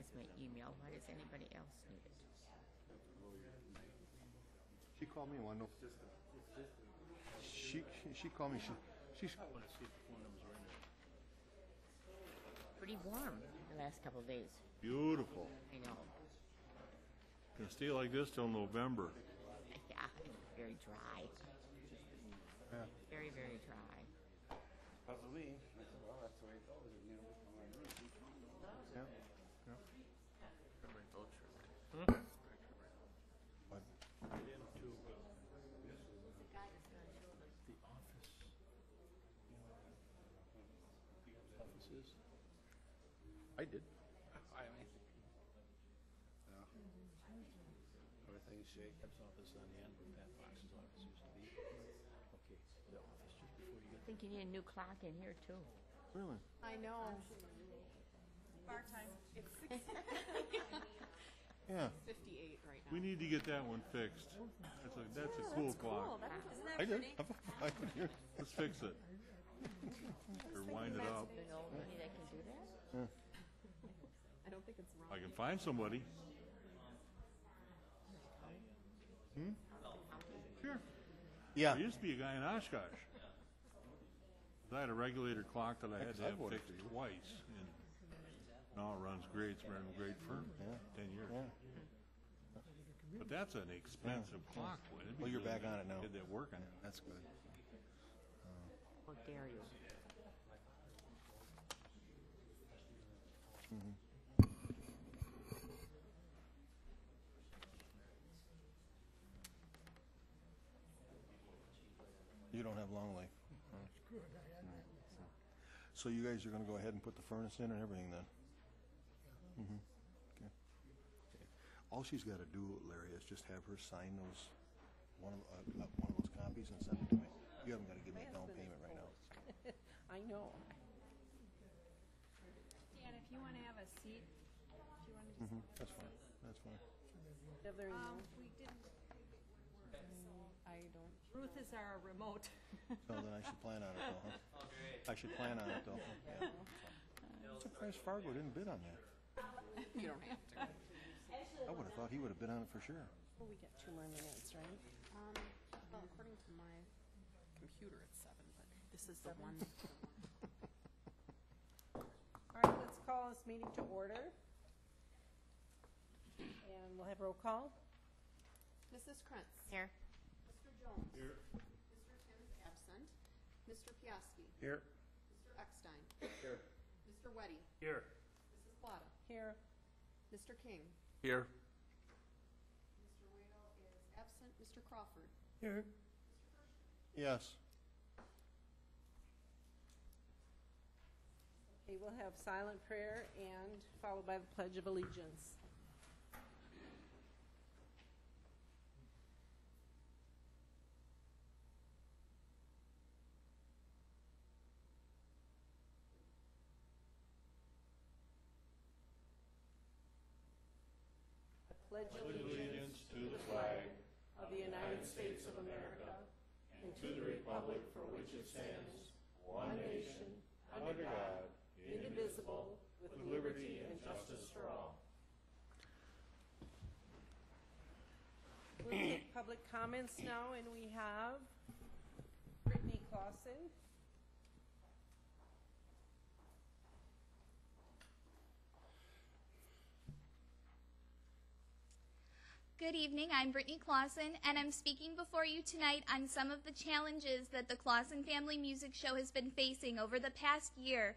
has my email. Why does anybody else need it? She called me one. She called me. She's. I want to see if the phone numbers are in there. Pretty warm the last couple of days. Beautiful. I know. Gonna stay like this till November. Yeah, very dry. Yeah. Very, very dry. Puzzle me. Well, that's the way it goes. You know, Yeah. Yeah. What? Get into the office. You know what the office is? I did. I mean, yeah. Everything's shaking. That's office on the end where Pat Fox's office used to be. Okay, the office just before you I get. think you need a new clock in here too. Really? I know. Bar time. It's 6:58 Yeah. right now. We need to get that one fixed. That's a cool clock. Isn't that I did. pretty? Let's fix it. Or wind it up. You know anybody that can do that? I don't think it's wrong. I can find somebody. Sure. Yeah. There used to be a guy in Oshkosh. I had a regulator clock that I had to I've have voted fixed for you. twice. And now it runs great. It's been a great firm. Yeah. 10 years. Yeah. But that's an expensive clock. Boy. It'd be Well, you're really back on nice it now. to Get that working. That's good. How dare you? You don't have long life. So you guys are going to go ahead and put the furnace in and everything then? Okay. All she's got to do, Larry, is just have her sign those one of those copies and send it to me. You haven't got to give me a down payment right now. I know. Dan, if you want to have a seat, if you want to just That's fine. That's fine. we didn't. I don't. Ruth is our remote. So then I should plan on it though, huh? I should plan on it though. Yeah. I'm surprised Fargo didn't bid on that. You don't have to. I would have thought he would have bid on it for sure. Well, we got 2 more minutes, right? Well, according to my computer, it's 7, but this is the one. All right, let's call this meeting to order. And we'll have roll call. Mrs. Krantz. Here. Mr. Jones. Here. Mr. Timms absent. Mr. Piaski. Here. Mr. Eckstein. Here. Mr. Weddy. Here. Mrs. Plata. Here. Mr. King. Here. Mr. Waddell is absent. Mr. Crawford. Here. Yes. Okay, we'll have silent prayer and followed by the Pledge of Allegiance. I pledge allegiance To the flag of the United States of America and to the republic for which it stands, one nation, under God, indivisible, with liberty and justice for all. We'll take public comments now, and we have Brittany Clausen. Good evening, I'm Brittany Clausen, and I'm speaking before you tonight on some of the challenges that the Clausen Family Music Show has been facing over the past year,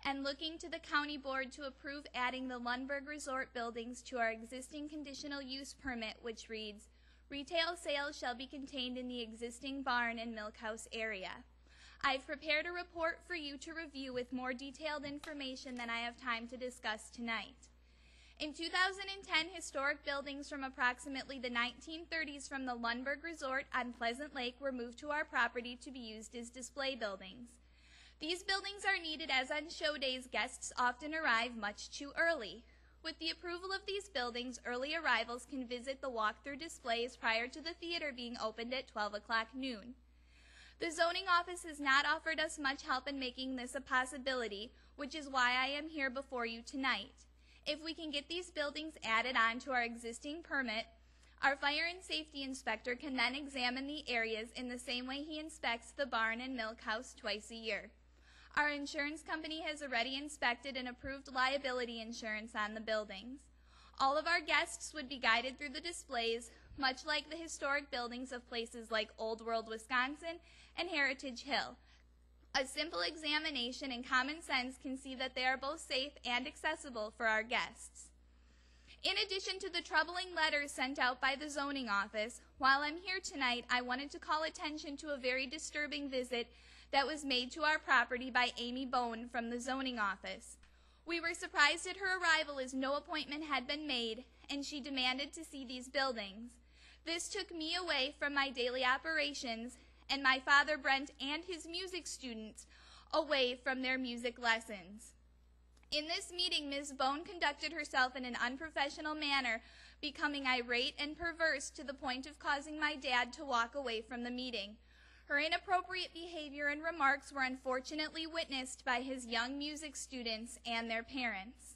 and looking to the County Board to approve adding the Lundberg Resort buildings to our existing conditional use permit, which reads, retail sales shall be contained in the existing barn and milkhouse area. I've prepared a report for you to review with more detailed information than I have time to discuss tonight. In 2010, historic buildings from approximately the 1930s from the Lundberg Resort on Pleasant Lake were moved to our property to be used as display buildings. These buildings are needed as on show days guests often arrive much too early. With the approval of these buildings, early arrivals can visit the walk-through displays prior to the theater being opened at 12 o'clock noon. The zoning office has not offered us much help in making this a possibility, which is why I am here before you tonight. If we can get these buildings added on to our existing permit, our fire and safety inspector can then examine the areas in the same way he inspects the barn and milk house twice a year. Our insurance company has already inspected and approved liability insurance on the buildings. All of our guests would be guided through the displays, much like the historic buildings of places like Old World, Wisconsin, and Heritage Hill. A simple examination and common sense can see that they are both safe and accessible for our guests. In addition to the troubling letters sent out by the zoning office, while I'm here tonight, I wanted to call attention to a very disturbing visit that was made to our property by Amy Bone from the zoning office. We were surprised at her arrival as no appointment had been made, and she demanded to see these buildings. This took me away from my daily operations, and my father Brent and his music students away from their music lessons. In this meeting, Ms. Bone conducted herself in an unprofessional manner, becoming irate and perverse to the point of causing my dad to walk away from the meeting. Her inappropriate behavior and remarks were unfortunately witnessed by his young music students and their parents.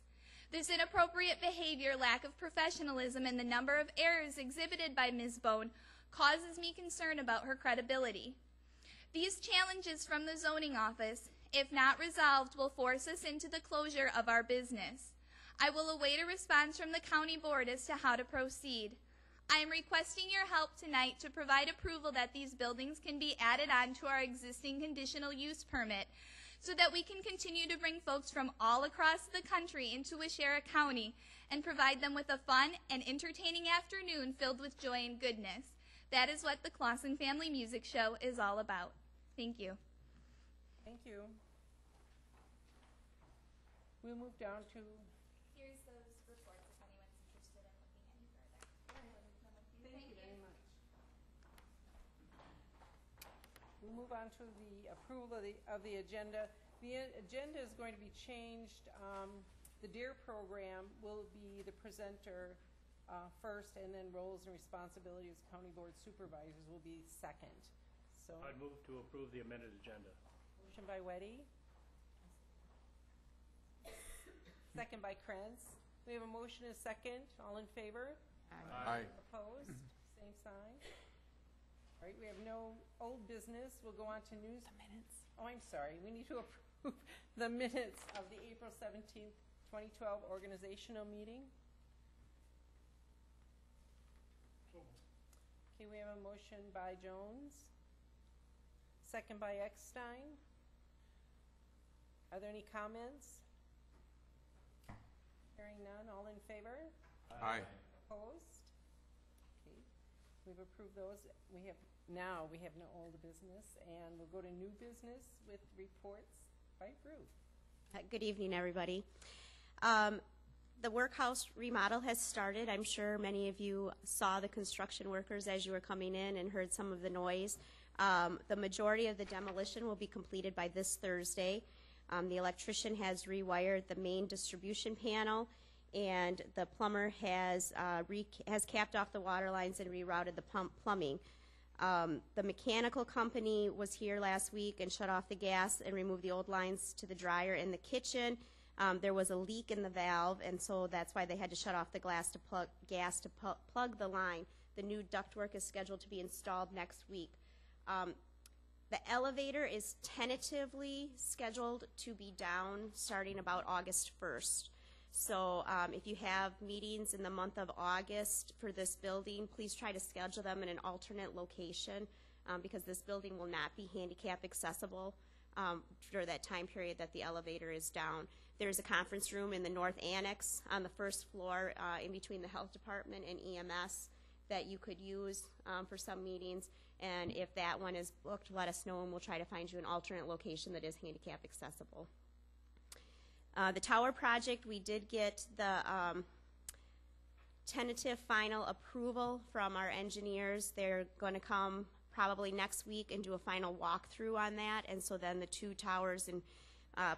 This inappropriate behavior, lack of professionalism, and the number of errors exhibited by Ms. Bone causes me concern about her credibility. These challenges from the zoning office, if not resolved, will force us into the closure of our business. I will await a response from the county board as to how to proceed. I am requesting your help tonight to provide approval that these buildings can be added on to our existing conditional use permit so that we can continue to bring folks from all across the country into Waushara County and provide them with a fun and entertaining afternoon filled with joy and goodness. That is what the Clausen Family Music Show is all about. Thank you. Thank you. We'll move down to, Here's those reports if anyone's interested in looking any further. thank you very much. We'll move on to the approval of the agenda. The agenda is going to be changed. The DARE program will be the presenter first, and then roles and responsibilities of county board supervisors will be second. So, I'd move to approve the amended agenda. motion by Weddy. Second by Krenz. We have a motion and a second. All in favor? Aye. Opposed? Same sign. All right, we have no old business. We'll go on to news. The minutes. Oh, I'm sorry. We need to approve the minutes of the April 17th, 2012 organizational meeting. Okay, we have a motion by Jones. Second by Eckstein. Are there any comments? Hearing none, all in favor? Aye. Opposed? Okay, we've approved those. We have no old business, and we'll go to new business with reports by Ruth. Good evening, everybody. The workhouse remodel has started. I'm sure many of you saw the construction workers as you were coming in and heard some of the noise. The majority of the demolition will be completed by this Thursday. The electrician has rewired the main distribution panel, and the plumber has capped off the water lines and rerouted the plumbing. The mechanical company was here last week and shut off the gas and removed the old lines to the dryer in the kitchen. There was a leak in the valve, and so that's why they had to shut off the gas to plug the line. The new ductwork is scheduled to be installed next week. The elevator is tentatively scheduled to be down starting about August 1st. So if you have meetings in the month of August for this building, please try to schedule them in an alternate location because this building will not be handicap accessible for that time period that the elevator is down. There's a conference room in the north annex on the first floor in between the health department and EMS that you could use for some meetings. And if that one is booked, let us know and we'll try to find you an alternate location that is handicap accessible. The tower project, we did get the tentative final approval from our engineers. They're going to come probably next week and do a final walkthrough on that. And so then the two towers in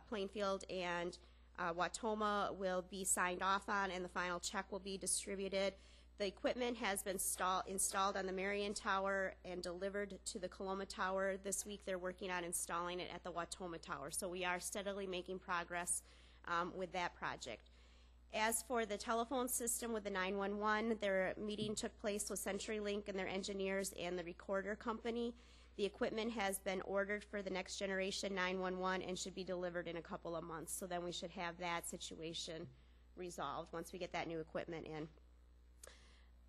Plainfield and Wautoma will be signed off on and the final check will be distributed. The equipment has been installed on the Marion Tower and delivered to the Coloma Tower. This week they're working on installing it at the Wautoma Tower. So we are steadily making progress with that project. As for the telephone system with the 911, their meeting took place with CenturyLink and their engineers and the recorder company. The equipment has been ordered for the next generation 911 and should be delivered in a couple of months. So then we should have that situation resolved once we get that new equipment in.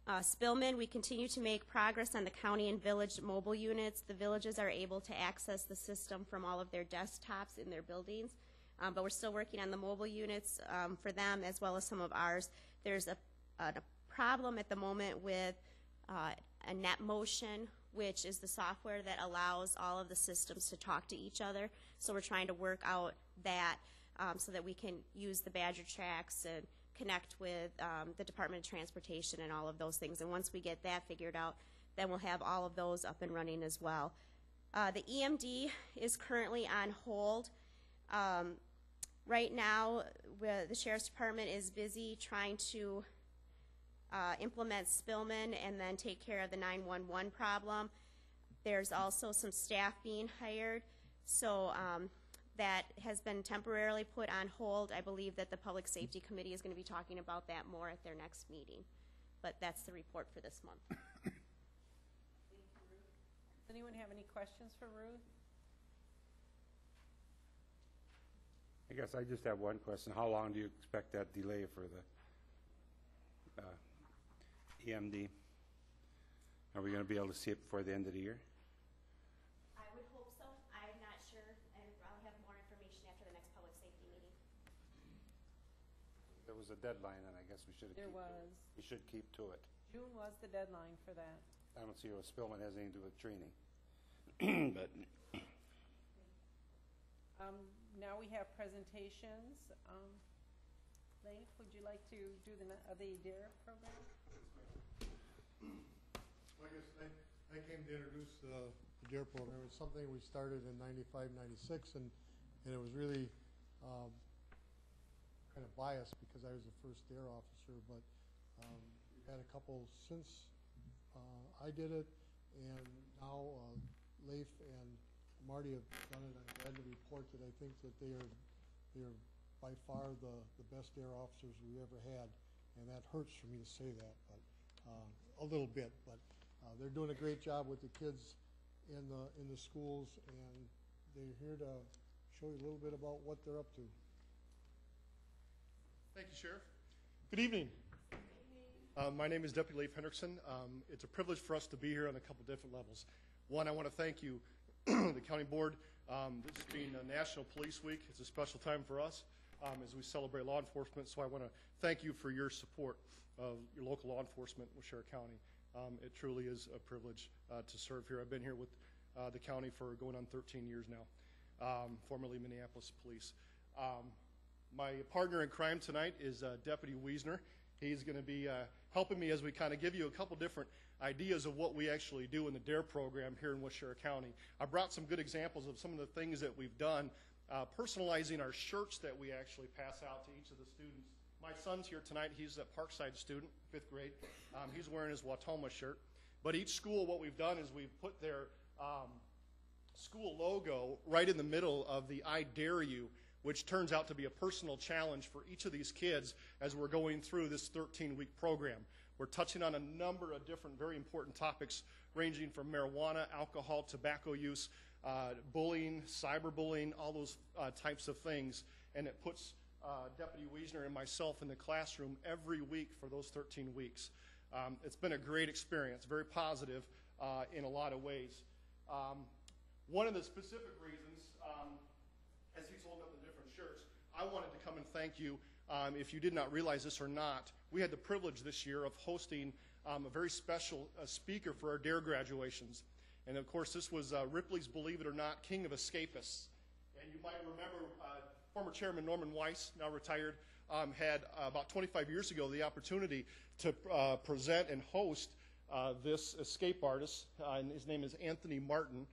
Spillman, we continue to make progress on the county and village mobile units. The villages are able to access the system from all of their desktops in their buildings, but we're still working on the mobile units for them as well as some of ours. There's a problem at the moment with a NetMotion, which is the software that allows all of the systems to talk to each other. So we're trying to work out that so that we can use the Badger Tracks and connect with the Department of Transportation and all of those things. And once we get that figured out, then we'll have all of those up and running as well. The EMD is currently on hold. Right now, the Sheriff's Department is busy trying to implement Spillman and then take care of the 911 problem. There's also some staff being hired, so that has been temporarily put on hold. I believe that the Public Safety Committee is going to be talking about that more at their next meeting. But that's the report for this month. Does anyone have any questions for Ruth? I guess I just have one question. How long do you expect that delay for the EMD? Are we going to be able to see it before the end of the year? I would hope so. I'm not sure, and I'll have more information after the next public safety meeting. There was a deadline, and I guess we should There was. We should keep to it. June was the deadline for that. I don't see what Spillman has anything to do with training. But Now we have presentations. Leif, would you like to do the DARE program? I guess I came to introduce the DARE program. It's something we started in 95, 96, and it was really kind of biased because I was the first DARE officer, but we've had a couple since I did it, and now Leif and Marty have done it. I'm glad to report that I think that they are by far the best DARE officers we ever had, and that hurts for me to say that, but a little bit. But they're doing a great job with the kids in the schools, and they're here to show you a little bit about what they're up to. Thank you, Sheriff. Good evening. My name is Deputy Leif Hendrickson. It's a privilege for us to be here on a couple different levels. One, I want to thank you, the county board. This being a National Police Week, it's a special time for us as we celebrate law enforcement. So I want to thank you for your support of your local law enforcement with Sheriff County. It truly is a privilege to serve here. I've been here with the county for going on 13 years now, formerly Minneapolis Police. My partner in crime tonight is Deputy Wiesner. He's going to be helping me as we kind of give you a couple different ideas of what we actually do in the DARE program here in Washara County. I brought some good examples of some of the things that we've done, personalizing our shirts that we actually pass out to each of the students. My son's here tonight. He's a Parkside student, 5th grade. He's wearing his Watoma shirt. But each school, what we've done is we've put their school logo right in the middle of the I Dare You, which turns out to be a personal challenge for each of these kids as we're going through this 13-week program. We're touching on a number of different very important topics ranging from marijuana, alcohol, tobacco use, bullying, cyberbullying, all those types of things. And it puts Deputy Wiesner and myself in the classroom every week for those 13 weeks. It's been a great experience, very positive in a lot of ways. One of the specific reasons, as he's holding up the different shirts, I wanted to come and thank you. If you did not realize this or not, we had the privilege this year of hosting a very special speaker for our DARE graduations. And of course, this was Ripley's Believe It or Not, King of Escapists. And you might remember former Chairman Norman Weiss, now retired, had about 25 years ago the opportunity to present and host this escape artist, and his name is Anthony Martin,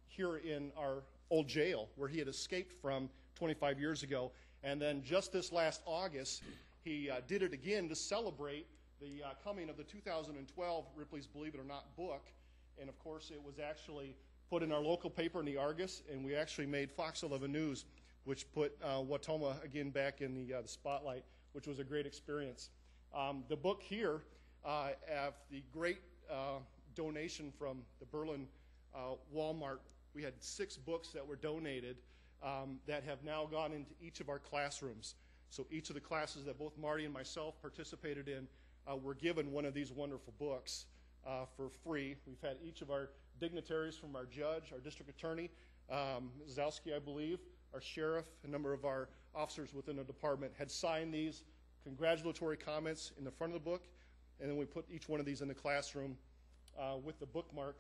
here in our old jail where he had escaped from 25 years ago. And then just this last August, he did it again to celebrate the coming of the 2012 Ripley's Believe It or Not book. And of course, it was actually put in our local paper in the Argus, and we actually made Fox 11 News, which put Watoma again back in the spotlight which was a great experience. The book here, have the great donation from the Berlin Walmart. We had 6 books that were donated that have now gone into each of our classrooms. So each of the classes that both Marty and myself participated in were given one of these wonderful books for free. We've had each of our dignitaries, from our judge, our district attorney, Zalski, I believe, our sheriff, a number of our officers within the department had signed these congratulatory comments in the front of the book, and then we put each one of these in the classroom with the bookmark,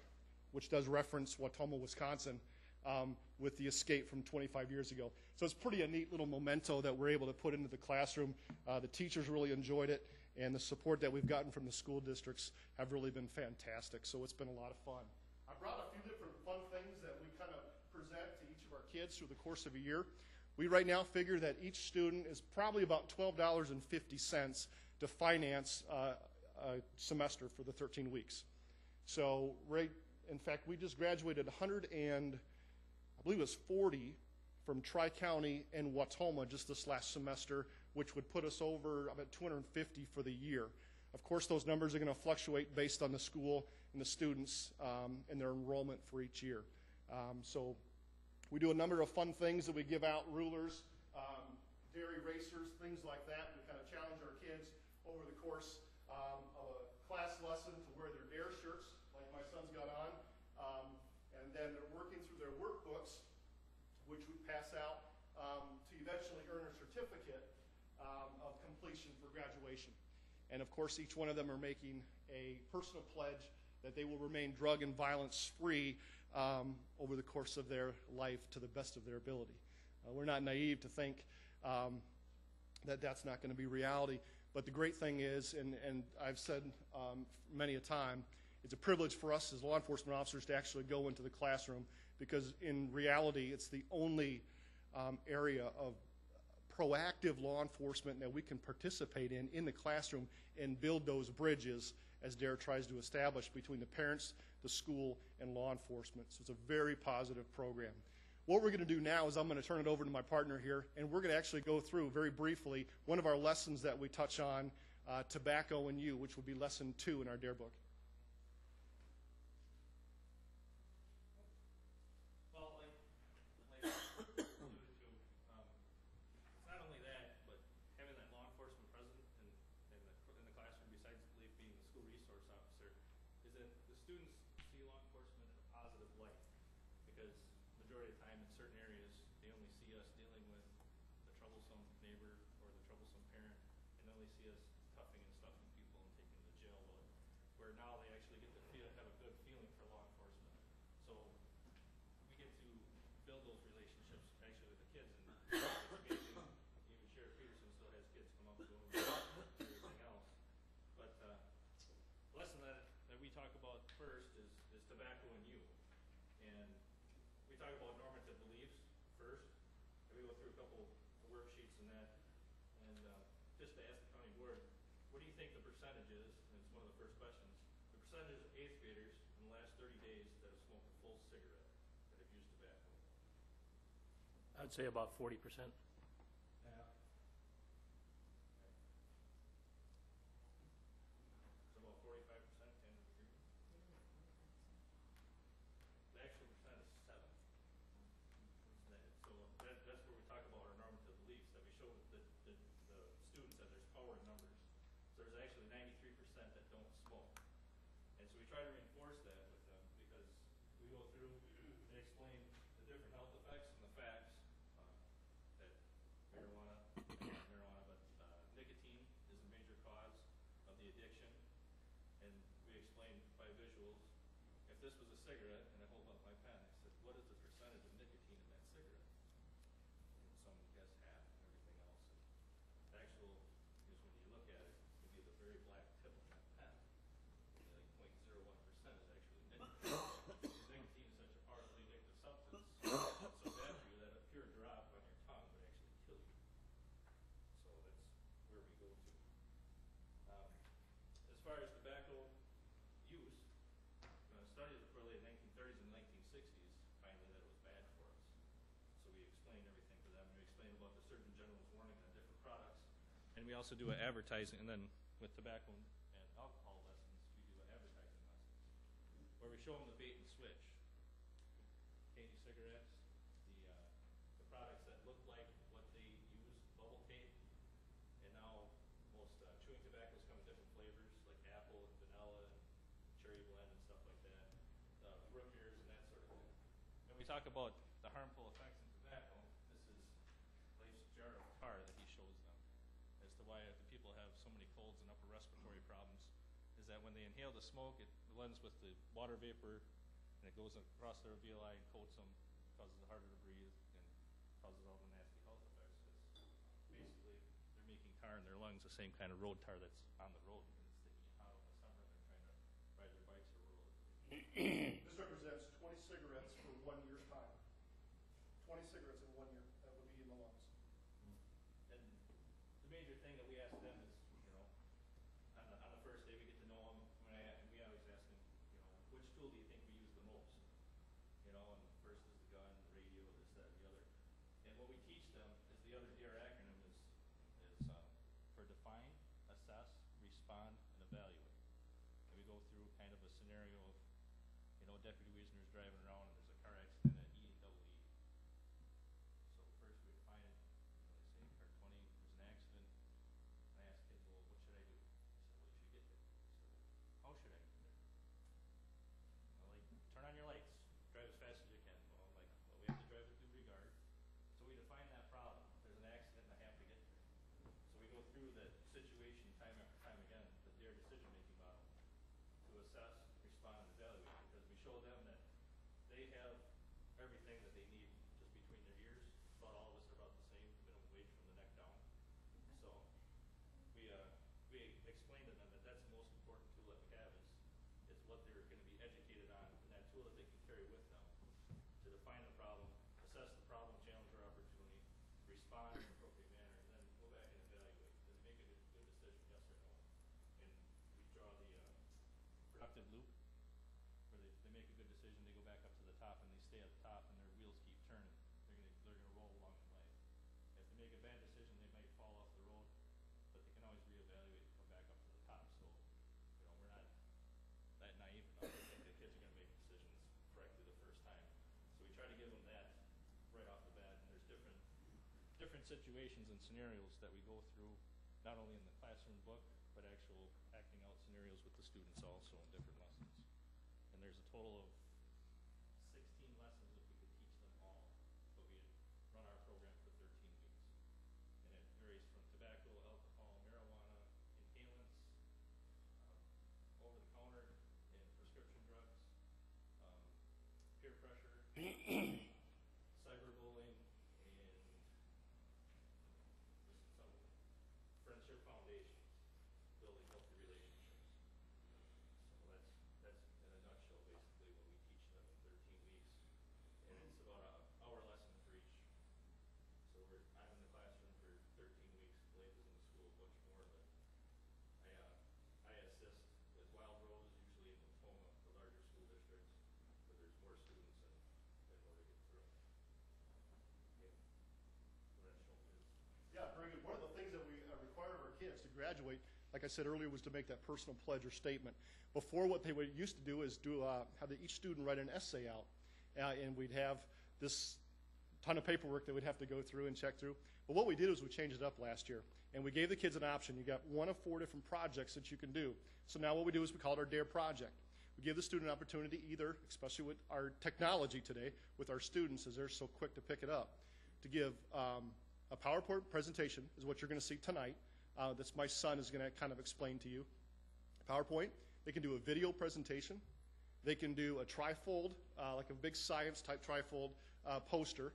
which does reference Wautoma, Wisconsin, with the escape from 25 years ago. So it's pretty a neat little memento that we're able to put into the classroom. The teachers really enjoyed it, and the support that we've gotten from the school districts have really been fantastic. So it's been a lot of fun. I brought a few different fun things that we kind of present to each of our kids through the course of a year. We right now figure that each student is probably about $12.50 to finance a semester for the 13 weeks. So in fact, we just graduated 100 and I believe it was 40 from Tri-County and Wautoma just this last semester, which would put us over about 250 for the year. Of course, those numbers are going to fluctuate based on the school and the students and their enrollment for each year. So we do a number of fun things that we give out: rulers, dairy racers, things like that. We kind of challenge our kids over the course of a class lesson to wear their Dare shirts, like my son's got on. And then they're working through their workbooks, which we pass out to eventually earn a certificate of completion for graduation. And of course, each one of them are making a personal pledge that they will remain drug and violence free over the course of their life to the best of their ability. We're not naive to think that that's not going to be reality. But the great thing is, and I've said many a time, it's a privilege for us as law enforcement officers to actually go into the classroom, because in reality, it's the only area of proactive law enforcement that we can participate in the classroom and build those bridges as DARE tries to establish between the parents, the school, and law enforcement. So it's a very positive program. What we're going to do now is I'm going to turn it over to my partner here, and we're going to actually go through very briefly one of our lessons that we touch on, Tobacco and You, which will be lesson 2 in our DARE book. I'd say about 40%. Studies correlated in the 1930s and 1960s, finding that it was bad for we also do an advertising, and then with tobacco and alcohol lessons, we do an advertising lesson, where we show them the bait and switch. Candy cigarettes, the products that look like what they use, bubble tape, and now most chewing tobaccos come in different flavors, like apple and vanilla and cherry blend and stuff like that, root beers and that sort of thing. And we talk about the harmful effects of tobacco. This is Leif's jar of tar that he shows them as to why the people have so many colds and upper respiratory problems, is that when they inhale the smoke, it blends with the water vapor, and it goes across their alveoli and coats them, causes it harder to breathe, and causes all the nasty health effects. Because basically, they're making tar in their lungs, the same kind of road tar that's on the road, and it's sticking out in the summer, and they're trying to ride their bikes or roll. This represents 20 cigarettes for 1 year's time. 20 cigarettes in 1 year, that would be in the lungs. And the major thing that we ask them is, you know, on the first day we get to know them, we always ask them, you know, which tool do you think we use the most? You know, and first is the gun, the radio, this, that, and the other. And what we teach them is the other DARE acronym is for define, assess, respond, and evaluate. And we go through kind of a scenario of, you know, Deputy Wiesner's driving around and there's a car accident at E and double E. So first we define it, you know, they say car 20, there's an accident. And I ask kids, well, what should I do? They said, well, you should get there. I said, well, how should I get there? Well, like, turn on your lights, drive as fast as you can. Well, I'm like, well, we have to drive with due regard. So we define that problem. There's an accident and I have to get there. So we go through the situation time after time again, the DARE decision-making model, to assess, respond, and evaluate, because we show them that they have everything that they need just between their ears. About all of us are about the same, minimum wage from the neck down. So we explain to them that that's the most important tool that we have is what they're going to be educated on, and that tool that they can carry with them to define the problem, assess the problem, challenge, or opportunity, respond in an appropriate manner, and then go back and evaluate. Does it make a good decision, yes or no? And we draw the productive loop, where they make a good decision, they go back up to the top, and they stay at the top, and their wheels keep turning. They're gonna roll along in life. If they make a bad decision, they might fall off the road, but they can always reevaluate and come back up to the top. So, you know, we're not that naive enough to think that kids are gonna make decisions correctly the first time. So we try to give them that right off the bat, and there's different situations and scenarios that we go through, not only in the classroom book, but actual acting out scenarios with the students also in different lessons. And there's a total of 16 lessons if we could teach them all, but we run our program for 13 weeks. And it varies from tobacco, alcohol, marijuana, inhalants, over-the-counter and prescription drugs, peer pressure, cyberbullying, and some friendship foundations, building healthy relationships. So that's in a nutshell basically what we teach them in 13 weeks. And it's about an hour lesson for each. So I'm in the classroom for 13 weeks, Blake is in the school much more, but I assist with Wild Rose, usually in Tacoma, the larger school districts, where there's more students and more to get through. Yeah. So that's showing is. Yeah, very good. One of the things that we require of our kids to graduate, like I said earlier, was to make that personal pledge or statement. Before, what they would used to do is have each student write an essay out, and we'd have this ton of paperwork that we'd have to go through and check through. But what we did is we changed it up last year, and we gave the kids an option. You got one of 4 different projects that you can do. So now what we do is we call it our DARE project. We give the student an opportunity either, especially with our technology today, with our students as they're so quick to pick it up, to give a PowerPoint presentation is what you're going to see tonight. That's my son is going to kind of explain to you. PowerPoint. They can do a video presentation. They can do a trifold, like a big science type trifold poster,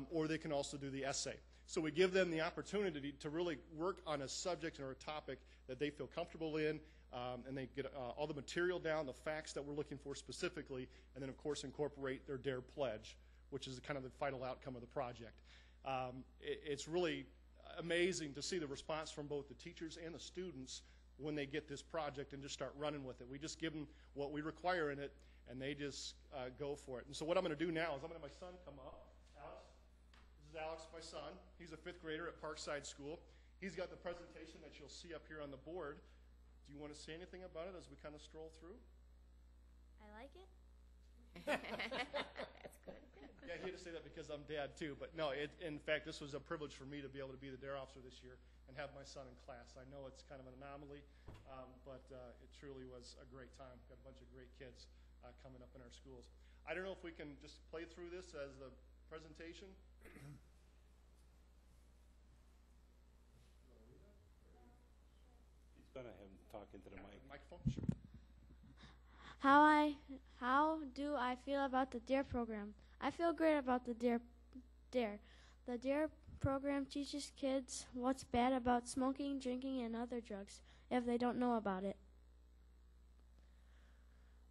or they can also do the essay. So we give them the opportunity to really work on a subject or a topic that they feel comfortable in, and they get all the material down, the facts that we're looking for specifically, and then of course incorporate their DARE pledge, which is kind of the final outcome of the project. It's really amazing to see the response from both the teachers and the students when they get this project and just start running with it. We just give them what we require in it, and they just go for it. And so what I'm going to do now is I'm going to have my son come up. Alex, this is Alex, my son. He's a 5th grader at Parkside School. He's got the presentation that you'll see up here on the board. Do you want to say anything about it as we kind of stroll through? I like it. That's good. Yeah, he had to say that because I'm dad too. But no, in fact, this was a privilege for me to be able to be the DARE officer this year and have my son in class. I know it's kind of an anomaly, but it truly was a great time. Got a bunch of great kids coming up in our schools. I don't know if we can just play through this as the presentation. He's going to have him talk into the mic. Microphone? Sure. How do I feel about the DARE program? I feel great about the DARE. The DARE program teaches kids what's bad about smoking, drinking, and other drugs if they don't know about it.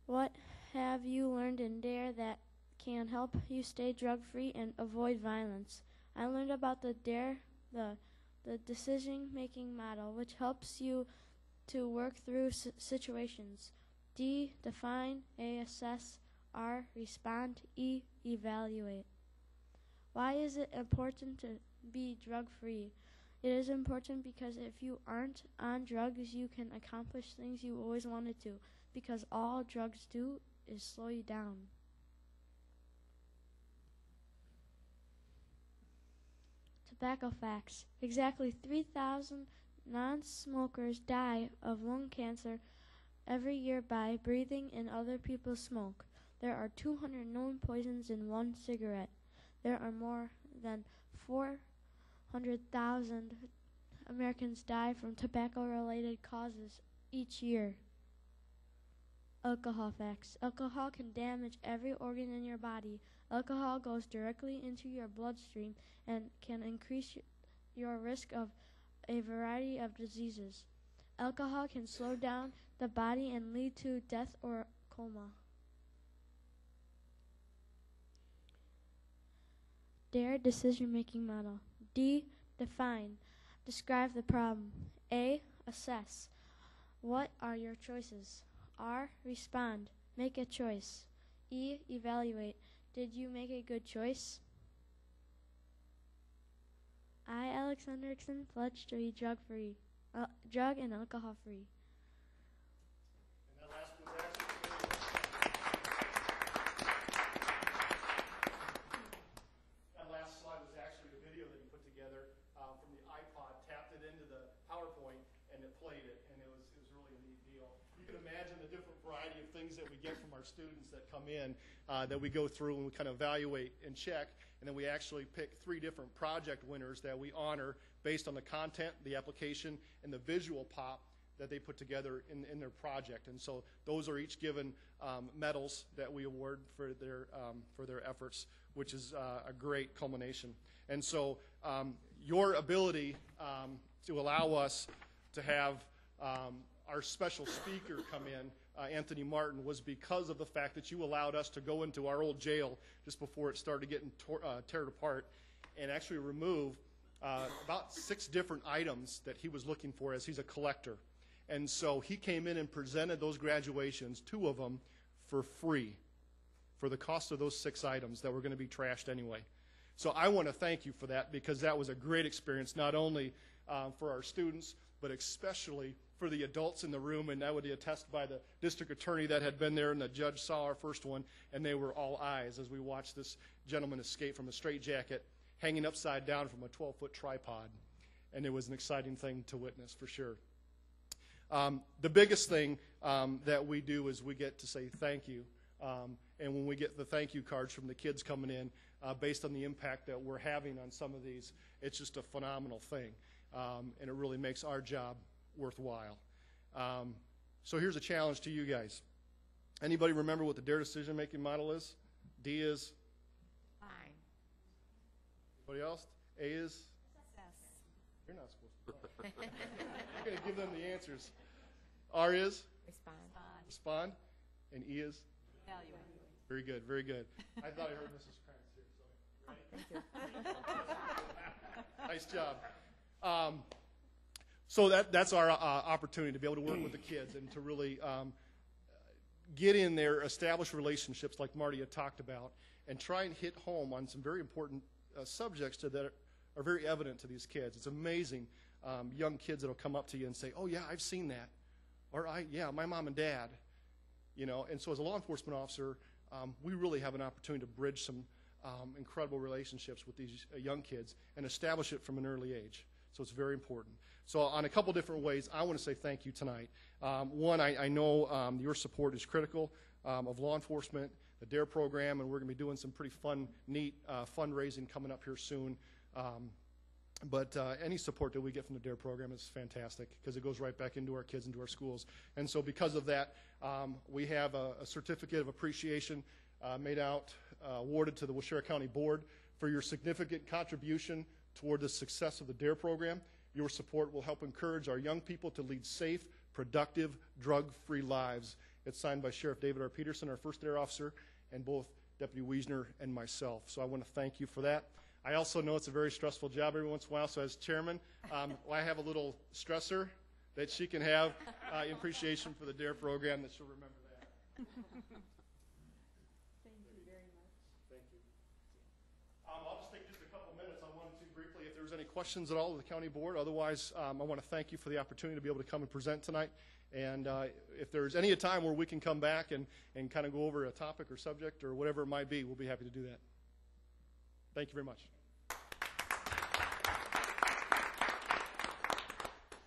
What have you learned in DARE that can help you stay drug-free and avoid violence? I learned about the DARE, the decision-making model, which helps you to work through situations. D, define. A, assess. R, respond. E, evaluate. Why is it important to be drug-free? It is important because if you aren't on drugs, you can accomplish things you always wanted to, because all drugs do is slow you down. Tobacco facts. Exactly 3,000 non-smokers die of lung cancer every year by breathing in other people's smoke. There are 200 known poisons in one cigarette. There are more than 400,000 Americans die from tobacco-related causes each year. Alcohol facts. Alcohol can damage every organ in your body. Alcohol goes directly into your bloodstream and can increase your risk of a variety of diseases. Alcohol can slow down the body and lead to death or coma. DARE decision-making model. D, define. Describe the problem. A, assess. What are your choices? R, respond. Make a choice. E, evaluate. Did you make a good choice? I, Alex Hendrickson, pledge to be drug-free, drug and alcohol-free. And that last one's actually that last slide was actually a video that he put together from the iPod, tapped it into the PowerPoint, and it played it, and it was really a neat deal. You can imagine the different variety of things that we get from our students that come in, that we go through and we kind of evaluate and check, and then we actually pick 3 different project winners that we honor based on the content, the application, and the visual pop that they put together in their project. And so those are each given medals that we award for their efforts, which is a great culmination. And so your ability to allow us to have our special speaker come in, Anthony Martin, was because of the fact that you allowed us to go into our old jail just before it started getting teared apart and actually remove about 6 different items that he was looking for, as he's a collector. And so he came in and presented those graduations, 2 of them, for free, for the cost of those 6 items that were going to be trashed anyway. So I want to thank you for that, because that was a great experience, not only for our students, but especially for the adults in the room, and that would be attested by the district attorney that had been there, and the judge saw our first one, and they were all eyes as we watched this gentleman escape from a straitjacket hanging upside down from a 12-foot tripod. And it was an exciting thing to witness, for sure. The biggest thing that we do is we get to say thank you. And when we get the thank you cards from the kids coming in, based on the impact that we're having on some of these, it's just a phenomenal thing. And it really makes our job worthwhile. So here's a challenge to you guys. Anybody remember what the DARE decision-making model is? D is? Fine. Anybody else? A is? You're not supposed to. You're going to give them the answers. R is? Respond. Respond. And E is? Evaluate. Very good, very good. I thought I heard Mrs. Krantz here. So, nice job. So that's our opportunity to be able to work with the kids and to really get in there, establish relationships like Marty had talked about, and try and hit home on some very important subjects that are very evident to these kids. It's amazing young kids that'll come up to you and say, oh, yeah, I've seen that. Or, yeah, my mom and dad. You know, and so as a law enforcement officer, we really have an opportunity to bridge some incredible relationships with these young kids and establish it from an early age. So it's very important. So on a couple different ways, I want to say thank you tonight. One, I know your support is critical of law enforcement, the DARE program, and we're going to be doing some pretty fun, neat fundraising coming up here soon. But any support that we get from the DARE program is fantastic because it goes right back into our kids, into our schools. And so because of that, we have a certificate of appreciation made out, awarded to the Waushara County Board for your significant contribution toward the success of the DARE program. Your support will help encourage our young people to lead safe, productive, drug-free lives. It's signed by Sheriff David R. Peterson, our first DARE officer, and both Deputy Wiesner and myself. So I want to thank you for that. I also know it's a very stressful job every once in a while, so as chairman, I have a little stressor that she can have in appreciation for the DARE program, that she'll remember that. Thank you very much. Thank you. I'll just take just a couple minutes. I wanted to briefly, if there's any questions at all of the county board. Otherwise, I want to thank you for the opportunity to be able to come and present tonight. And if there's any time where we can come back and kind of go over a topic or subject or whatever it might be, we'll be happy to do that. Thank you very much.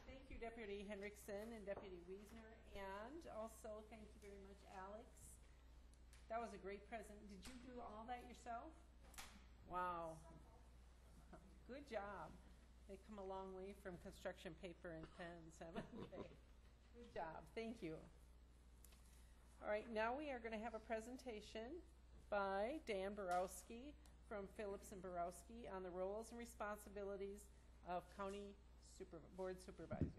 Thank you, Deputy Hendrickson and Deputy Wiesner, and also thank you very much, Alex. That was a great present. Did you do all that yourself? Wow. Good job. They come a long way from construction paper and pens, haven't they? Good job. Thank you. All right, now we are going to have a presentation by Dan Borowski from Phillips and Borowski on the roles and responsibilities of county board supervisors.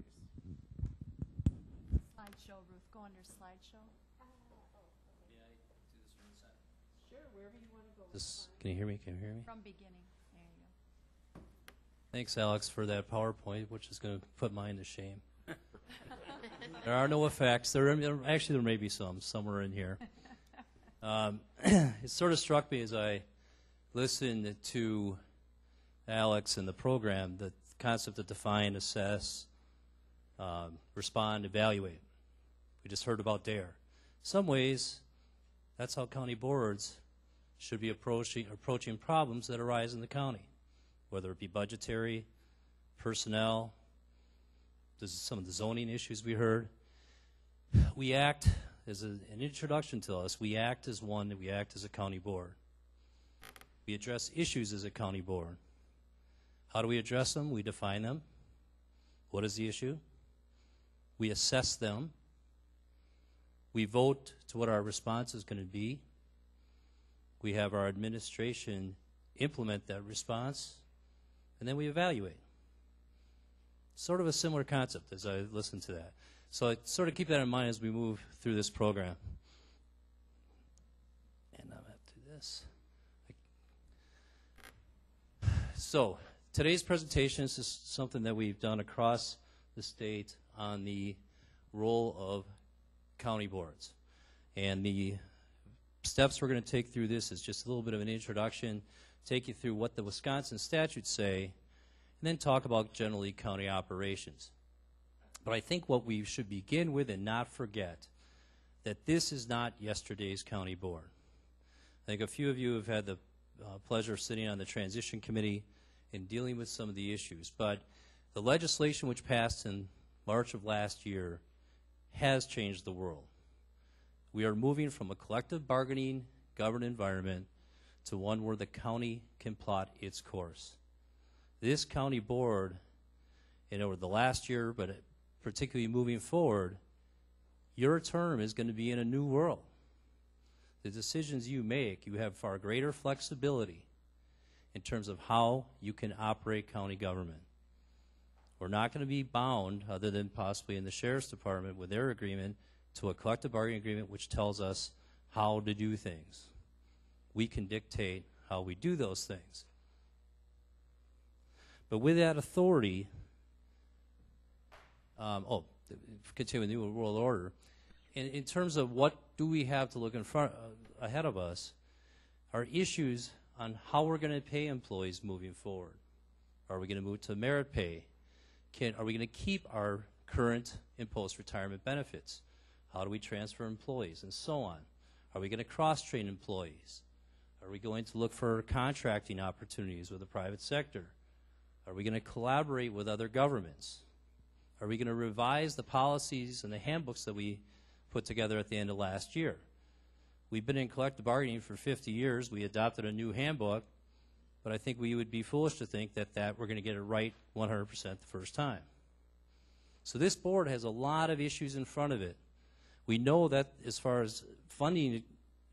Slideshow, Ruth. Go under slideshow. May I do this from the side? Sure, wherever you want to go. Can you hear me? Can you hear me? From beginning. There you go. Thanks, Alex, for that PowerPoint, which is going to put mine to shame. There are no effects. Actually, there may be some somewhere in here. It sort of struck me as I listened to Alex and the program, the concept of define, assess, respond, evaluate. We just heard about DARE. In some ways, that's how county boards should be approaching problems that arise in the county, whether it be budgetary, personnel, some of the zoning issues we heard. We act as an introduction to us. We act as one, we act as a county board. We address issues as a county board. How do we address them? We define them. What is the issue? We assess them. We vote to what our response is going to be. We have our administration implement that response, and then we evaluate. Sort of a similar concept as I listen to that. So I sort of keep that in mind as we move through this program. And I'm up to this. So today's presentation is something that we've done across the state on the role of county boards. And the steps we're going to take through this is just a little bit of an introduction, take you through what the Wisconsin statutes say, and then talk about generally county operations. But I think what we should begin with and not forget that this is not yesterday's county board. I think a few of you have had the pleasure of sitting on the transition committee and dealing with some of the issues. But the legislation which passed in March of last year has changed the world. We are moving from a collective bargaining governed environment to one where the county can plot its course. This county board, over the last year, but particularly moving forward, your term is going to be in a new world. The decisions you make, you have far greater flexibility in terms of how you can operate county government. We're not going to be bound, other than possibly in the Sheriff's Department with their agreement, to a collective bargaining agreement which tells us how to do things. We can dictate how we do those things. But with that authority, continue with New World Order, in terms of what do we have to look in front, ahead of us, are issues on how we're going to pay employees moving forward. Are we going to move to merit pay? Are we going to keep our current and post-retirement benefits? How do we transfer employees, and so on? Are we going to cross-train employees? Are we going to look for contracting opportunities with the private sector? Are we going to collaborate with other governments? Are we going to revise the policies and the handbooks that we put together at the end of last year? We've been in collective bargaining for 50 years. We adopted a new handbook, but I think we would be foolish to think that we're going to get it right 100% the first time. So this board has a lot of issues in front of it. We know that as far as funding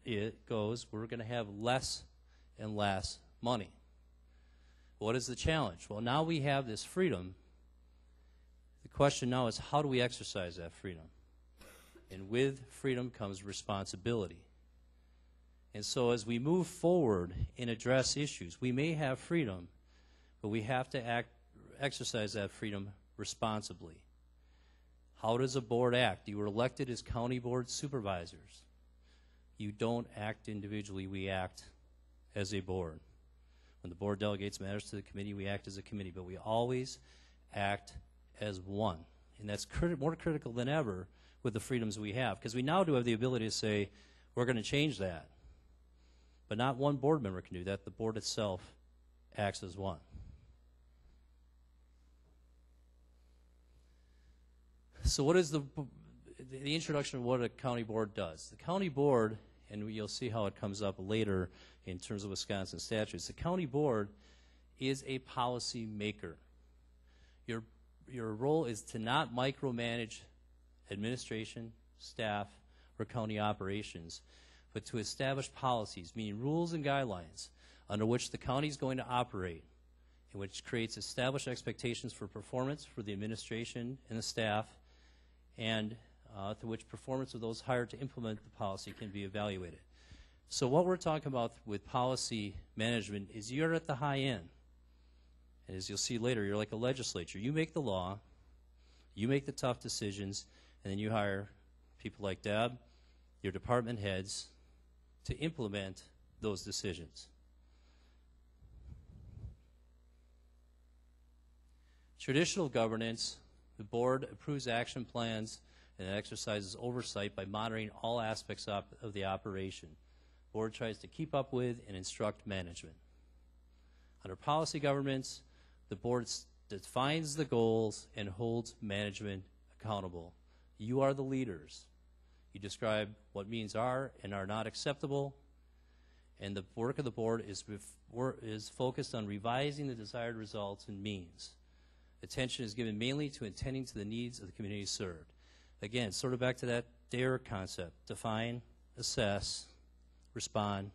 it goes, we're going to have less and less money. What is the challenge? Well, now we have this freedom. The question now is, how do we exercise that freedom? And with freedom comes responsibility. And so as we move forward and address issues, we may have freedom, but we have to exercise that freedom responsibly. How does a board act? You were elected as county board supervisors. You don't act individually. We act as a board. When the board delegates matters to the committee, we act as a committee, but we always act as one. And that's more critical than ever with the freedoms we have, because we now do have the ability to say, we're going to change that. But not one board member can do that. The board itself acts as one. So what is the introduction of what a county board does? The county board, and you'll see how it comes up later in terms of Wisconsin statutes, the county board is a policy maker. Your role is to not micromanage administration, staff, or county operations, but to establish policies, meaning rules and guidelines under which the county is going to operate, and which creates established expectations for performance for the administration and the staff, and through which performance of those hired to implement the policy can be evaluated. So what we're talking about with policy management is you're at the high end. And as you'll see later, you're like a legislature. You make the law, you make the tough decisions, and then you hire people like Deb, your department heads, to implement those decisions. Traditional governance, the board approves action plans and exercises oversight by monitoring all aspects of the operation. The board tries to keep up with and instruct management. Under policy governance, the board defines the goals and holds management accountable. You are the leaders. You describe what means are and are not acceptable, and the work of the board is focused on revising the desired results and means. Attention is given mainly to attending to the needs of the community served. Again, sort of back to that DARE concept. Define, assess, respond,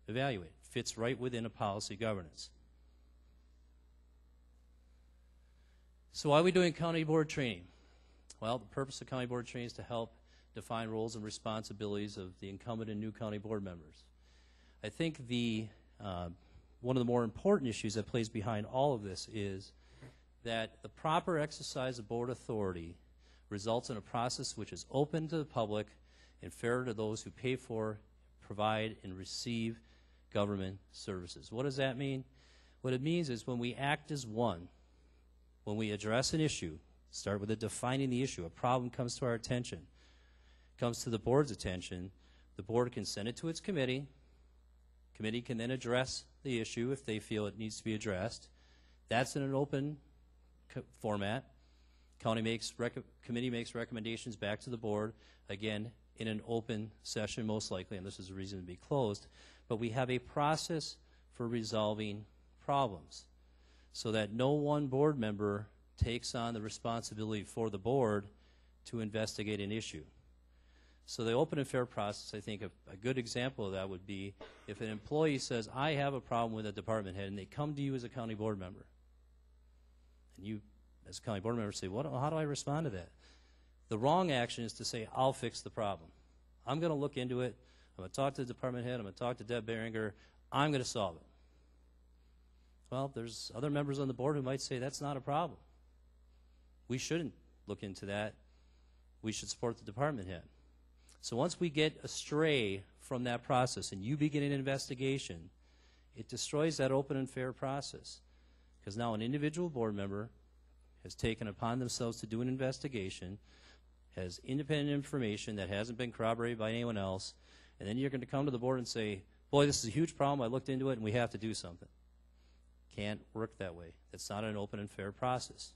evaluate. Fits right within a policy governance. So why are we doing county board training? Well, the purpose of county board training is to help define roles and responsibilities of the incumbent and new county board members. I think one of the more important issues that plays behind all of this is that the proper exercise of board authority results in a process which is open to the public and fair to those who pay for, provide, and receive government services. What does that mean? What it means is when we act as one, when we address an issue, start with defining the issue, a problem comes to our attention, comes to the board's attention, the board can send it to its committee. Committee can then address the issue if they feel it needs to be addressed. That's in an open format. Committee makes recommendations back to the board, again, in an open session most likely, and this is a reason to be closed. But we have a process for resolving problems so that no one board member takes on the responsibility for the board to investigate an issue. So the open and fair process, I think a good example of that would be if an employee says, I have a problem with a department head, and they come to you as a county board member. And you, as a county board member, say, how do I respond to that? The wrong action is to say, I'll fix the problem. I'm going to look into it. I'm going to talk to the department head. I'm going to talk to Deb Beringer. I'm going to solve it. Well, there's other members on the board who might say that's not a problem. We shouldn't look into that. We should support the department head. So once we get astray from that process and you begin an investigation, it destroys that open and fair process. Because now an individual board member has taken upon themselves to do an investigation, has independent information that hasn't been corroborated by anyone else, and then you're going to come to the board and say, boy, this is a huge problem, I looked into it, and we have to do something. Can't work that way. That's not an open and fair process.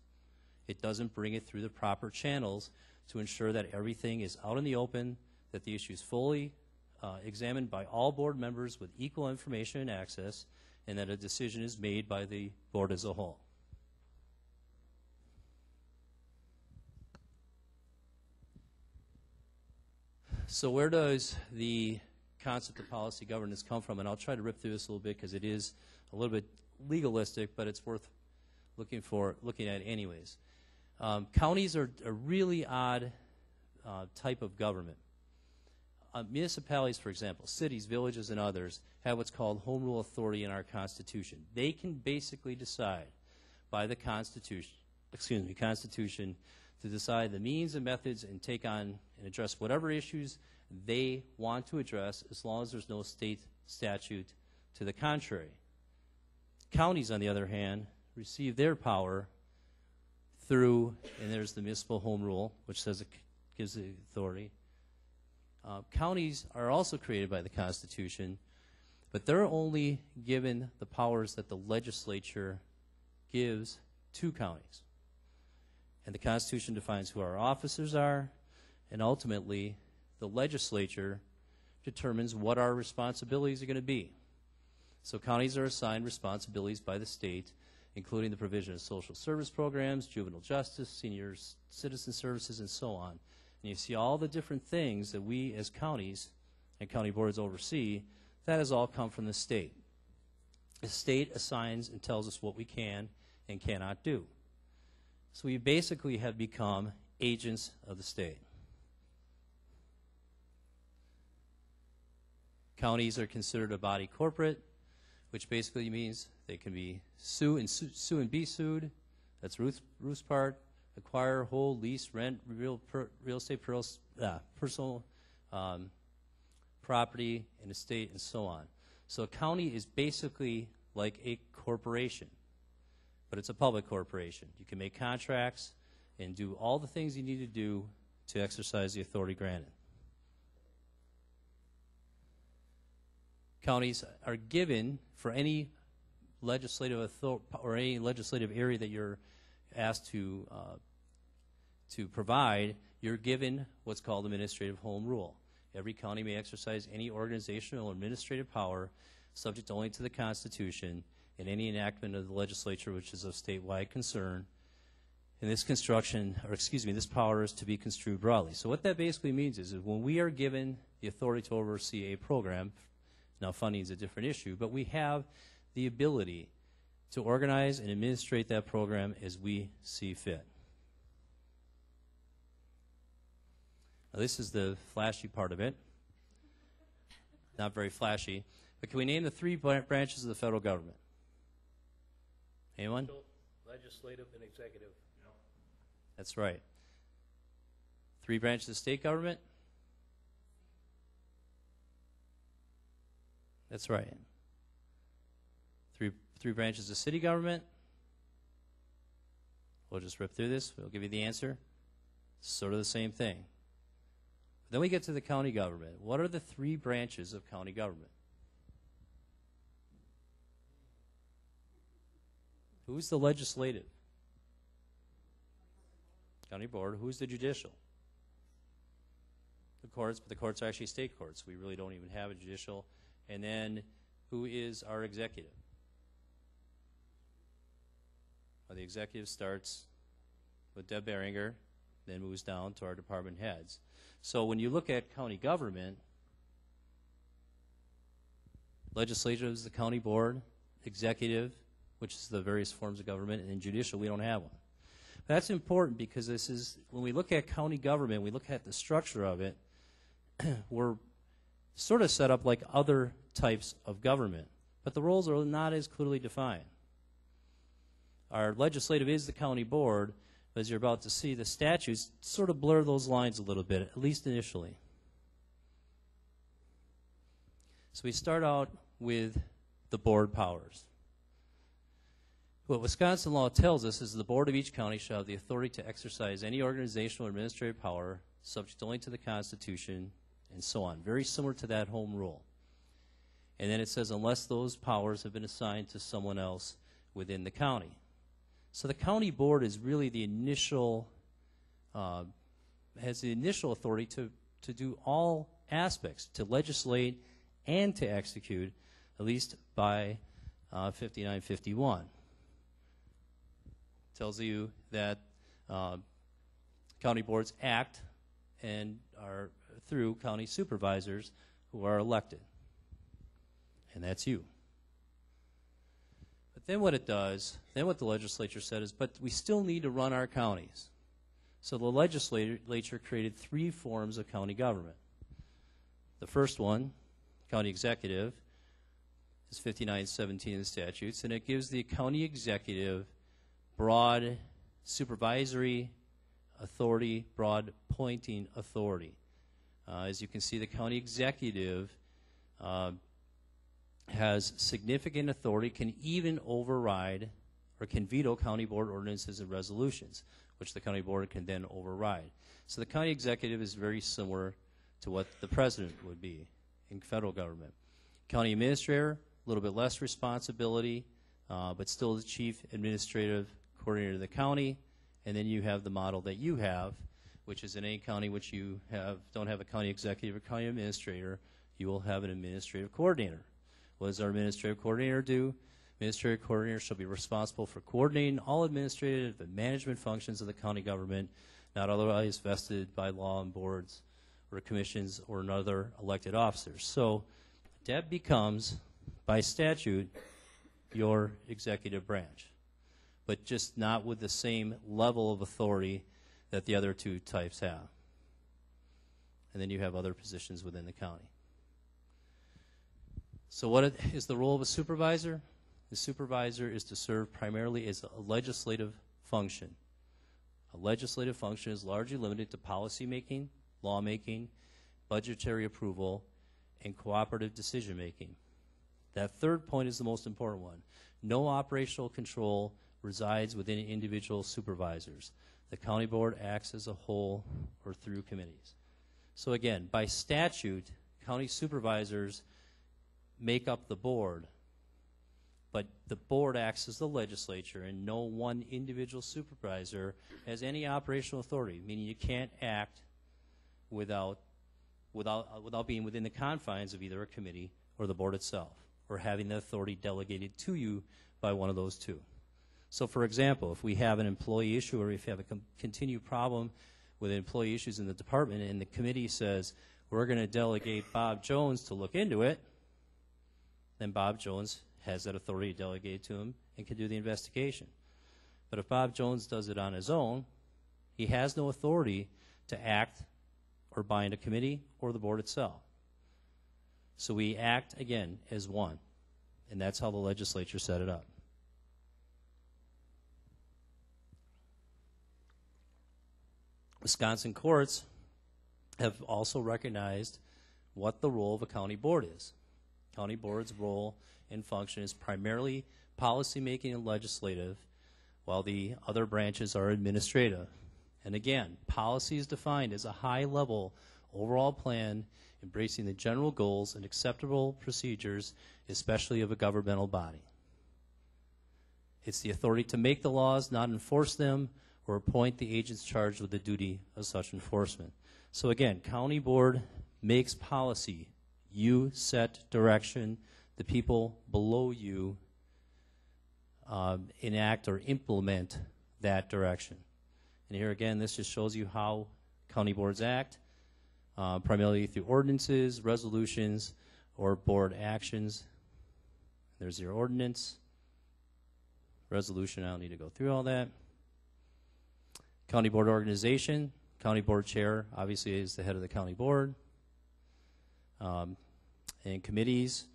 It doesn't bring it through the proper channels to ensure that everything is out in the open, that the issue is fully examined by all board members with equal information and access, and that a decision is made by the board as a whole. So where does the concept of policy governance come from? And I'll try to rip through this a little bit because it is a little bit legalistic, but it's worth looking at anyways. Counties are a really odd type of government. Municipalities, for example, cities, villages, and others have what's called home rule authority in our Constitution. They can basically decide by the Constitution to decide the means and methods and take on and address whatever issues they want to address as long as there's no state statute to the contrary. Counties, on the other hand, receive their power through, and there's the municipal home rule, which says it gives the authority. Counties are also created by the Constitution, but they're only given the powers that the legislature gives to counties. And the Constitution defines who our officers are, and ultimately the legislature determines what our responsibilities are going to be. So counties are assigned responsibilities by the state, including the provision of social service programs, juvenile justice, senior citizen services, and so on. And you see all the different things that we as counties and county boards oversee, that has all come from the state. The state assigns and tells us what we can and cannot do. So we basically have become agents of the state. Counties are considered a body corporate, which basically means they can be sue and be sued. That's Ruth's part. Acquire, hold, lease, rent, real estate, personal property, and estate, and so on. So a county is basically like a corporation, but it's a public corporation. You can make contracts and do all the things you need to do to exercise the authority granted. Counties are given for any legislative authority or any legislative area that you're asked to provide, you're given what's called administrative home rule. Every county may exercise any organizational or administrative power subject only to the Constitution and any enactment of the legislature which is of statewide concern. And this this power is to be construed broadly. So what that basically means is when we are given the authority to oversee a program, now funding is a different issue, but we have the ability to organize and administrate that program as we see fit. Now this is the flashy part of it. Not very flashy. But can we name the three branches of the federal government? Anyone? Legislative and executive. No. That's right. Three branches of state government? That's right. Three branches of city government? We'll just rip through this. We'll give you the answer. Sort of the same thing. Then we get to the county government. What are the three branches of county government? Who's the legislative? County board. Who's the judicial? The courts, but the courts are actually state courts. We really don't even have a judicial. And then who is our executive? Well, the executive starts with Deb Beringer, then moves down to our department heads. So when you look at county government, legislative is the county board, executive, which is the various forms of government, and then judicial, we don't have one. That's important because this is, when we look at county government, we look at the structure of it, we're sort of set up like other types of government, but the roles are not as clearly defined. Our legislative is the county board, but as you're about to see, the statutes sort of blur those lines a little bit, at least initially. So we start out with the board powers. What Wisconsin law tells us is the board of each county shall have the authority to exercise any organizational or administrative power subject only to the Constitution, and so on. Very similar to that home rule. And then it says unless those powers have been assigned to someone else within the county. So the county board is really the initial, has the initial authority to do all aspects, to legislate and to execute, at least by 5951. Tells you that county boards act and are through county supervisors who are elected. And that's you. But then what it does, then what the legislature said is, but we still need to run our counties. So the legislature created 3 forms of county government. The first one, county executive, is 5917 in the statutes, and it gives the county executive broad supervisory authority, broad appointing authority. As you can see, the county executive has significant authority, can even override or can veto county board ordinances and resolutions, which the county board can then override. So the county executive is very similar to what the president would be in federal government. County administrator, a little bit less responsibility, but still the chief administrative coordinator of the county. And then you have the model that you have, which is in any county which you don't have a county executive or county administrator, you will have an administrative coordinator. What does our administrative coordinator do? Administrative coordinator shall be responsible for coordinating all administrative and management functions of the county government, not otherwise vested by law and boards or commissions or another elected officers. So that becomes, by statute, your executive branch, but just not with the same level of authority that the other 2 types have. And then you have other positions within the county. So what is the role of a supervisor? The supervisor is to serve primarily as a legislative function. A legislative function is largely limited to policy making, law making, budgetary approval, and cooperative decision making. That third point is the most important one. No operational control resides within individual supervisors. The county board acts as a whole or through committees. So again, by statute, county supervisors make up the board, but the board acts as the legislature, and no one individual supervisor has any operational authority, meaning you can't act without being within the confines of either a committee or the board itself, or having the authority delegated to you by one of those 2. So for example, if we have an employee issue or if you have a continued problem with employee issues in the department and the committee says, we're going to delegate Bob Jones to look into it, then Bob Jones has that authority delegated to him and can do the investigation. But if Bob Jones does it on his own, he has no authority to act or bind a committee or the board itself. So we act, again, as one, and that's how the legislature set it up. Wisconsin courts have also recognized what the role of a county board is. County board's role and function is primarily policymaking and legislative, while the other branches are administrative. And again, policy is defined as a high-level overall plan embracing the general goals and acceptable procedures, especially of a governmental body. It's the authority to make the laws, not enforce them, or appoint the agents charged with the duty of such enforcement. So again, county board makes policy. You set direction. The people below you enact or implement that direction. And here again, this just shows you how county boards act, primarily through ordinances, resolutions, or board actions. There's your ordinance. Resolution, I don't need to go through all that. County board organization. County board chair, obviously, is the head of the county board. And committees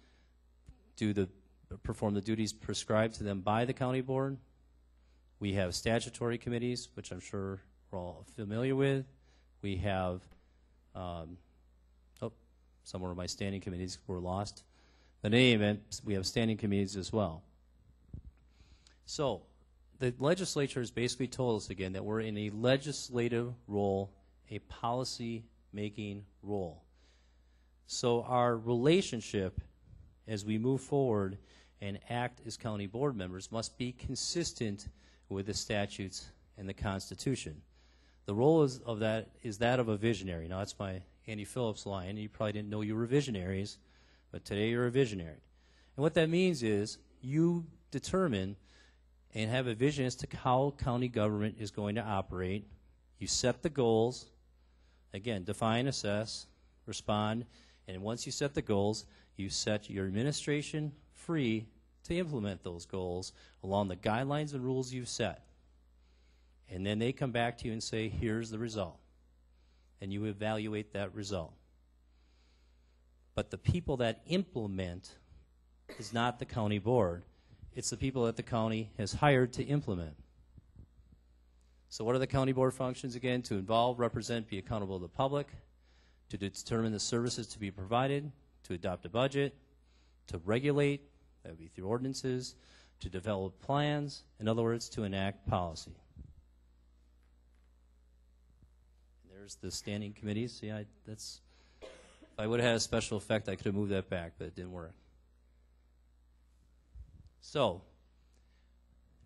perform the duties prescribed to them by the county board. We have statutory committees, which I'm sure we're all familiar with. We have, some of my standing committees were lost. But in any event, we have standing committees as well. So the legislature has basically told us again that we're in a legislative role, a policy-making role. So our relationship as we move forward and act as county board members must be consistent with the statutes and the Constitution. The role is that of a visionary. Now, that's my Andy Phillips line. You probably didn't know you were visionaries, but today you're a visionary. And what that means is you determine and have a vision as to how county government is going to operate. You set the goals. Again, define, assess, respond. And once you set the goals, you set your administration free to implement those goals along the guidelines and rules you've set. And then they come back to you and say, here's the result. And you evaluate that result. But the people that implement is not the county board. It's the people that the county has hired to implement. So what are the county board functions again? To involve, represent, be accountable to the public, to determine the services to be provided, to adopt a budget, to regulate, that would be through ordinances, to develop plans, in other words, to enact policy. And there's the standing committees. See, if I would have had a special effect, I could have moved that back, but it didn't work. So,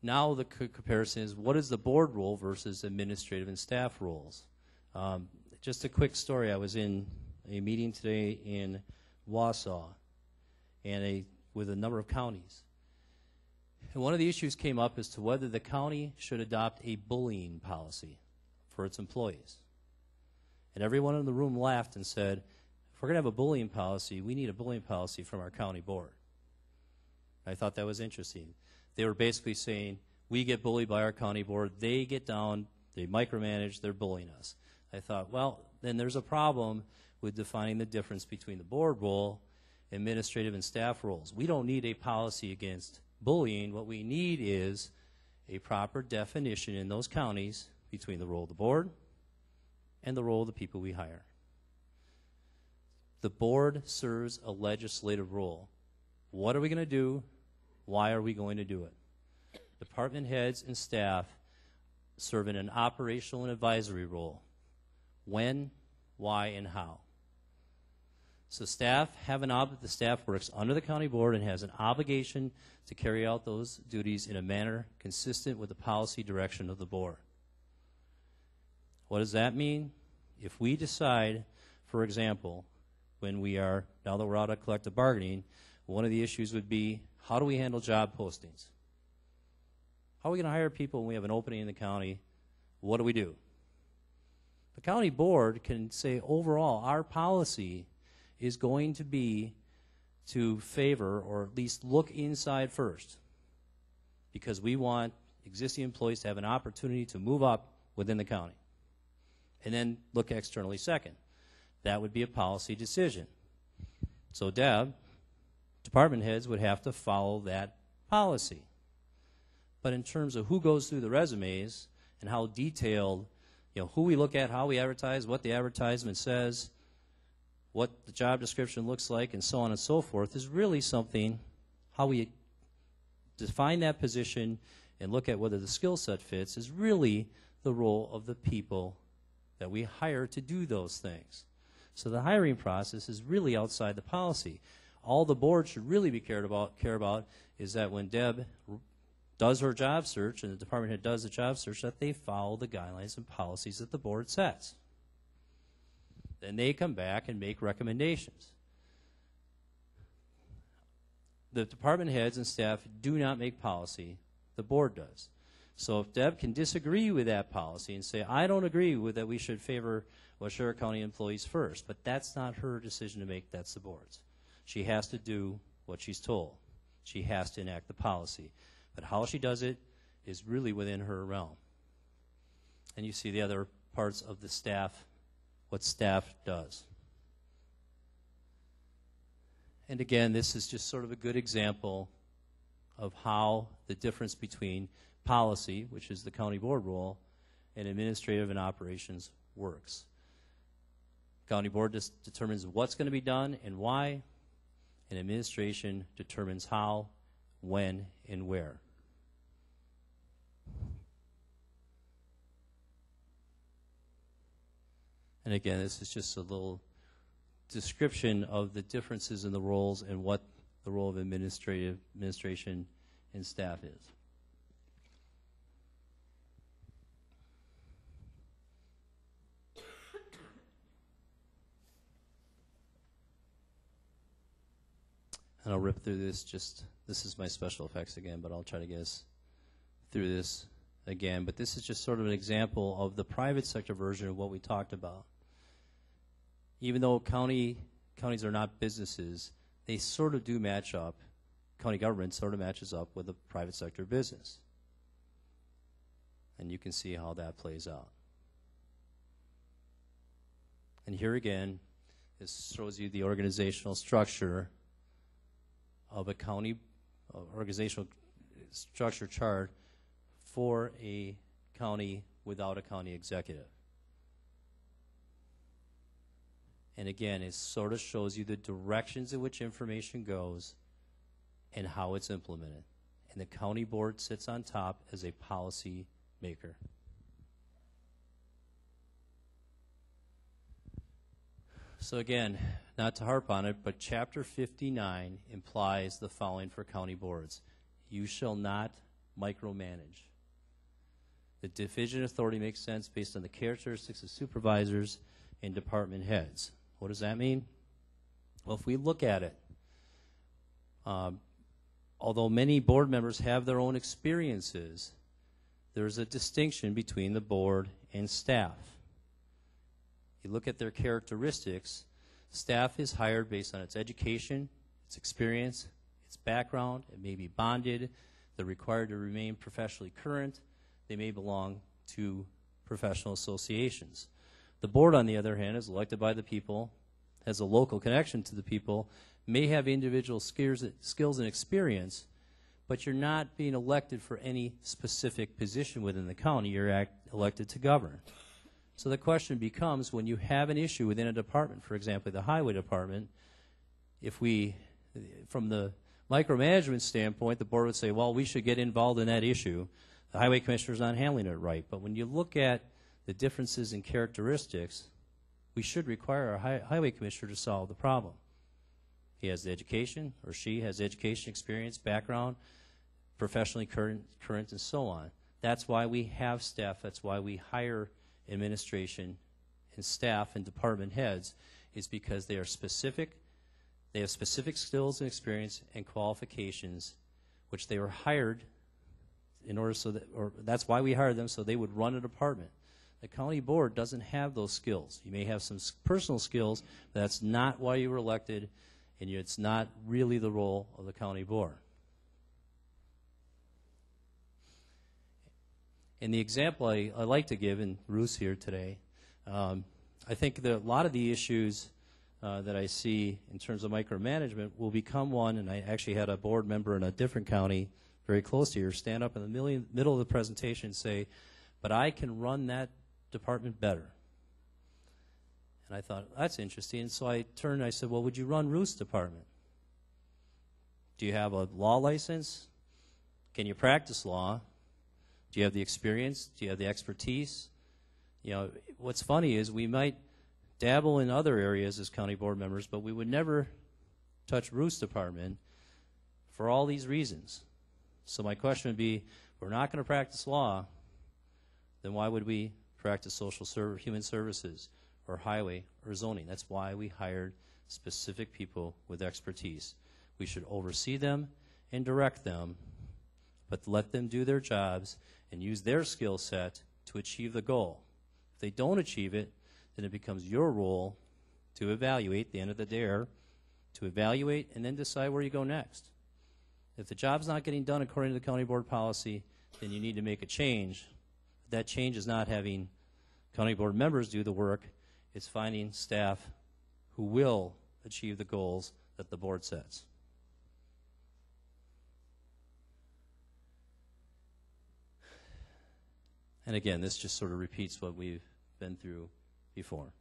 now the comparison is, what is the board role versus administrative and staff roles? Just a quick story. I was in a meeting today in Wausau and with a number of counties. And one of the issues came up as to whether the county should adopt a bullying policy for its employees. And everyone in the room laughed and said, if we're going to have a bullying policy, we need a bullying policy from our county board. I thought that was interesting. They were basically saying, we get bullied by our county board, they get down, they micromanage, they're bullying us. I thought, well, then there's a problem with defining the difference between the board role, administrative and staff roles. We don't need a policy against bullying. What we need is a proper definition in those counties between the role of the board and the role of the people we hire. The board serves a legislative role. What are we going to do? Why are we going to do it? Department heads and staff serve in an operational and advisory role. When, why, and how. So the staff works under the county board and has an obligation to carry out those duties in a manner consistent with the policy direction of the board. What does that mean? If we decide, for example, now that we're out of collective bargaining, one of the issues would be, how do we handle job postings? How are we going to hire people when we have an opening in the county? What do we do? The county board can say, overall, our policy is going to be to favor or at least look inside first, because we want existing employees to have an opportunity to move up within the county, and then look externally second. That would be a policy decision. So department heads would have to follow that policy. But in terms of who goes through the resumes and how detailed, who we look at, how we advertise, what the advertisement says, what the job description looks like, and so on and so forth, is really something, how we define that position and look at whether the skill set fits, is really the role of the people that we hire to do those things. So the hiring process is really outside the policy. All the board should really be care about is that when Deb does her job search and the department head does the job search, that they follow the guidelines and policies that the board sets. Then they come back and make recommendations. The department heads and staff do not make policy, the board does. So if Deb can disagree with that policy and say, I don't agree with that we should favor Waushara County employees first, but that's not her decision to make, that's the board's. She has to do what she's told. She has to enact the policy. But how she does it is really within her realm. And you see the other parts of the staff, what staff does. And again, this is just sort of a good example of how the difference between policy, which is the county board role, and administrative and operations works. County board determines what's going to be done and why, and administration determines how, when, and where. And again, this is just a little description of the differences in the roles and what the role of administration and staff is. And I'll rip through this, this is my special effects again, but I'll try to get us through this again. But this is just sort of an example of the private sector version of what we talked about. Even though counties are not businesses, they sort of do match up. County government sort of matches up with a private sector business. And you can see how that plays out. And here again, this shows you the organizational structure of a county, organizational structure chart for a county without a county executive. And again, it sort of shows you the directions in which information goes and how it's implemented. And the county board sits on top as a policy maker. So again, not to harp on it, but Chapter 59 implies the following for county boards. You shall not micromanage. The division authority makes sense based on the characteristics of supervisors and department heads. What does that mean? Well, if we look at it, although many board members have their own experiences, there's a distinction between the board and staff. You look at their characteristics, staff is hired based on its education, its experience, its background. It may be bonded. They're required to remain professionally current. They may belong to professional associations. The board, on the other hand, is elected by the people, has a local connection to the people, may have individual skills and experience, but you're not being elected for any specific position within the county. You're elected to govern. So the question becomes, when you have an issue within a department, for example, the highway department, if we, from the micromanagement standpoint, the board would say, well, we should get involved in that issue. The highway commissioner's not handling it right. But when you look at the differences in characteristics, we should require our highway commissioner to solve the problem. He has the education, or she has education, experience, background, professionally current, and so on. That's why we have staff. That's why we hire administration and staff and department heads, is because they are specific. They have specific skills and experience and qualifications, which they were hired in order so that, or that's why we hired them, so they would run a department. The county board doesn't have those skills. You may have some personal skills, but that's not why you were elected, and it's not really the role of the county board. And the example I like to give, and Ruth's here today, I think that a lot of the issues that I see in terms of micromanagement will become one, and I actually had a board member in a different county very close to here stand up in the middle of the presentation and say, but I can run that department better. And I thought, that's interesting. And so I turned and I said, well, would you run Ruth's department? Do you have a law license? Can you practice law? Do you have the experience? Do you have the expertise? You know, what's funny is we might dabble in other areas as county board members, but we would never touch Ruth's department for all these reasons. So my question would be, if we're not going to practice law, then why would we practice human services or highway or zoning? That's why we hired specific people with expertise. We should oversee them and direct them, but let them do their jobs and use their skill set to achieve the goal. If they don't achieve it, then it becomes your role to evaluate at the end of the day, to evaluate and then decide where you go next. If the job's not getting done according to the county board policy, then you need to make a change. That change is not having county board members do the work. It's finding staff who will achieve the goals that the board sets. And again, this just sort of repeats what we've been through before.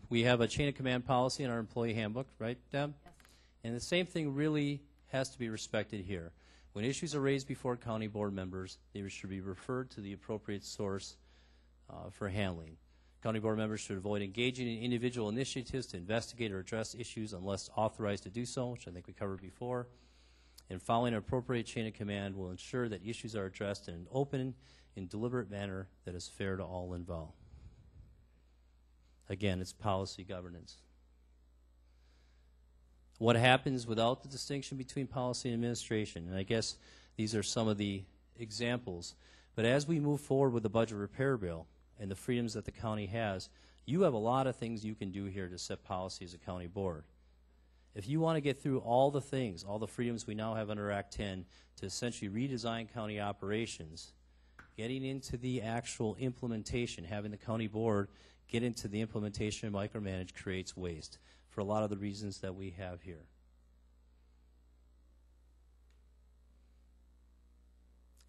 We have a chain of command policy in our employee handbook, right, Deb? Yes. And the same thing really has to be respected here. When issues are raised before county board members, they should be referred to the appropriate source for handling. County board members should avoid engaging in individual initiatives to investigate or address issues unless authorized to do so, which I think we covered before. And following an appropriate chain of command will ensure that issues are addressed in an open and deliberate manner that is fair to all involved. Again, it's policy governance. What happens without the distinction between policy and administration? And I guess these are some of the examples. But as we move forward with the budget repair bill and the freedoms that the county has, you have a lot of things you can do here to set policy as a county board. If you want to get through all the things, all the freedoms we now have under Act 10 to essentially redesign county operations, getting into the actual implementation, having the county board get into the implementation and micromanage creates waste for a lot of the reasons that we have here.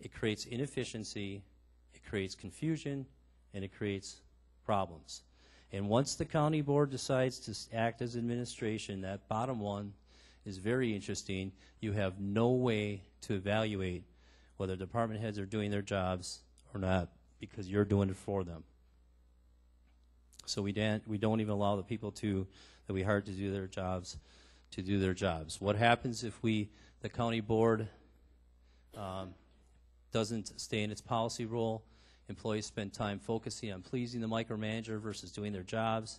It creates inefficiency, it creates confusion, and it creates problems. And once the county board decides to act as administration, that bottom one is very interesting. You have no way to evaluate whether department heads are doing their jobs or not because you're doing it for them. So we don't even allow the people that we hired to do their jobs to do their jobs. What happens if the county board doesn't stay in its policy role? Employees spend time focusing on pleasing the micromanager versus doing their jobs.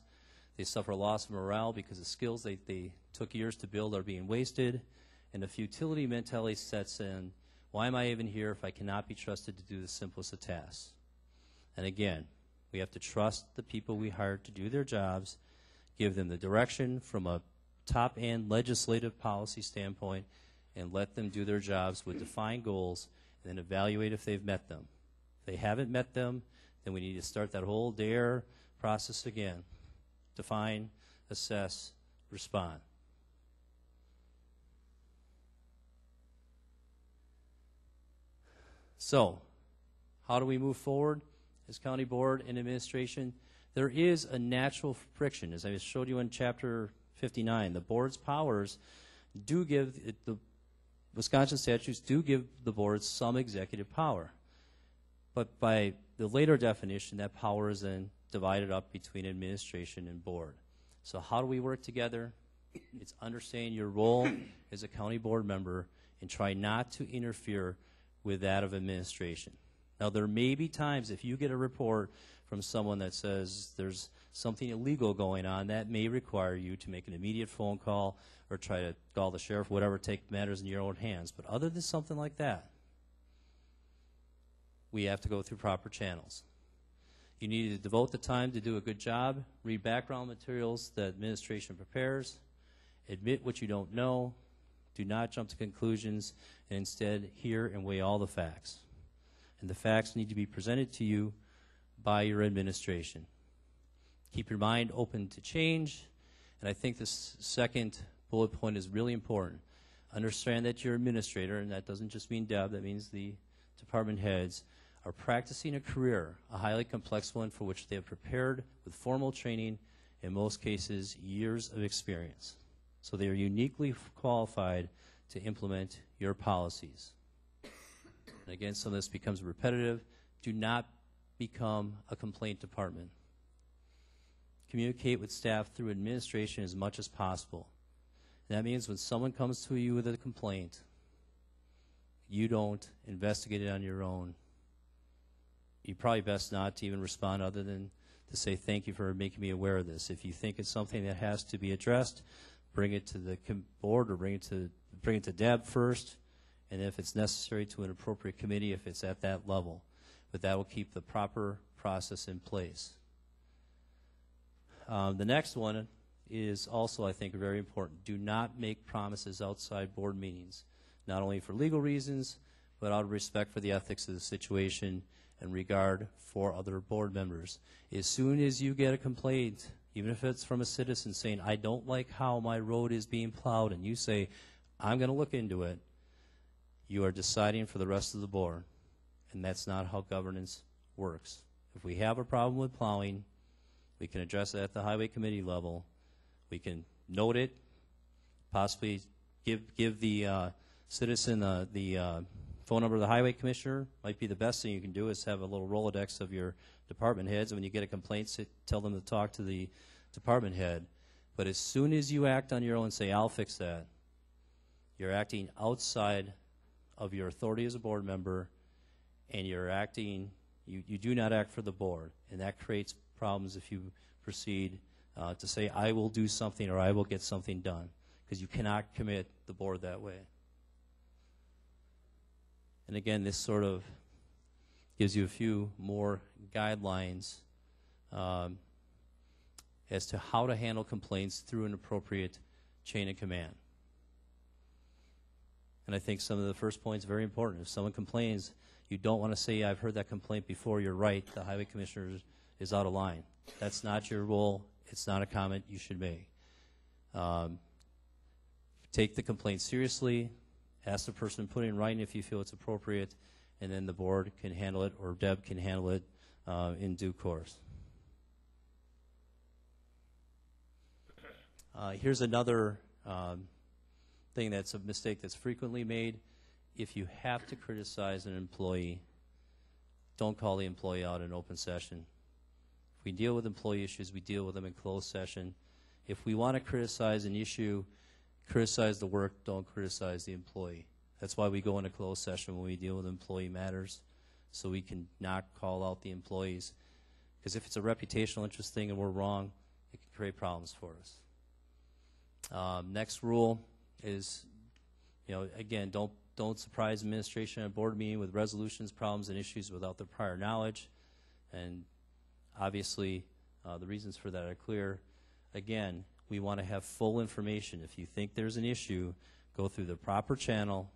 They suffer a loss of morale because the skills they took years to build are being wasted. And the futility mentality sets in. Why am I even here if I cannot be trusted to do the simplest of tasks? And again, we have to trust the people we hired to do their jobs, give them the direction from a top-end legislative policy standpoint, and let them do their jobs with defined goals, and then evaluate if they've met them. If they haven't met them, then we need to start that whole DARE process again. Define, assess, respond. So, how do we move forward as county board and administration? There is a natural friction. As I showed you in chapter 59, the board's powers do give, the Wisconsin statutes do give the board some executive power. But by the later definition, that power is then divided up between administration and board. So how do we work together? It's understanding your role as a county board member and try not to interfere with that of administration. Now, there may be times if you get a report from someone that says there's something illegal going on, that may require you to make an immediate phone call or try to call the sheriff, whatever, take matters in your own hands. But other than something like that, we have to go through proper channels. You need to devote the time to do a good job, read background materials that administration prepares, admit what you don't know, do not jump to conclusions, and instead hear and weigh all the facts. And the facts need to be presented to you by your administration. Keep your mind open to change, and I think this second bullet point is really important. Understand that your administrator, and that doesn't just mean Deb, that means the department heads, are practicing a career, a highly complex one for which they have prepared with formal training, in most cases years of experience. So they are uniquely qualified to implement your policies. And again, some of this becomes repetitive. Do not become a complaint department. Communicate with staff through administration as much as possible. And that means when someone comes to you with a complaint, you don't investigate it on your own. You probably best not to even respond other than to say thank you for making me aware of this. If you think it's something that has to be addressed, bring it to the board or bring it to Deb first, and if it's necessary to an appropriate committee if it's at that level. But that will keep the proper process in place. The next one is also, I think, very important. Do not make promises outside board meetings, not only for legal reasons, but out of respect for the ethics of the situation and regard for other board members. As soon as you get a complaint, even if it's from a citizen saying, I don't like how my road is being plowed, and you say, I'm going to look into it, you are deciding for the rest of the board, and that's not how governance works. If we have a problem with plowing, we can address it at the highway committee level. We can note it, possibly give the citizen, the phone number of the highway commissioner might be the best thing you can do is have a little Rolodex of your department heads. And when you get a complaint, tell them to talk to the department head. But as soon as you act on your own and say, I'll fix that, you're acting outside of your authority as a board member, and you're acting, you do not act for the board. And that creates problems if you proceed to say, I will do something or I will get something done, because you cannot commit the board that way. And again, this sort of gives you a few more guidelines as to how to handle complaints through an appropriate chain of command. And I think some of the first points are very important. If someone complains, you don't want to say, I've heard that complaint before, you're right, the highway commissioner is out of line. That's not your role. It's not a comment you should make. Take the complaint seriously. Ask the person to put it in writing if you feel it's appropriate, and then the board can handle it, or Deb can handle it in due course. Here's another thing that's a mistake that's frequently made. If you have to criticize an employee, don't call the employee out in open session. If we deal with employee issues, we deal with them in closed session. If we want to criticize an issue, criticize the work, don't criticize the employee. That's why we go into closed session when we deal with employee matters, so we can not call out the employees. Because if it's a reputational interest thing and we're wrong, it can create problems for us. Next rule is, again, don't surprise administration at a board meeting with resolutions, problems, and issues without their prior knowledge. And obviously, the reasons for that are clear. Again, we want to have full information. If you think there's an issue, go through the proper channel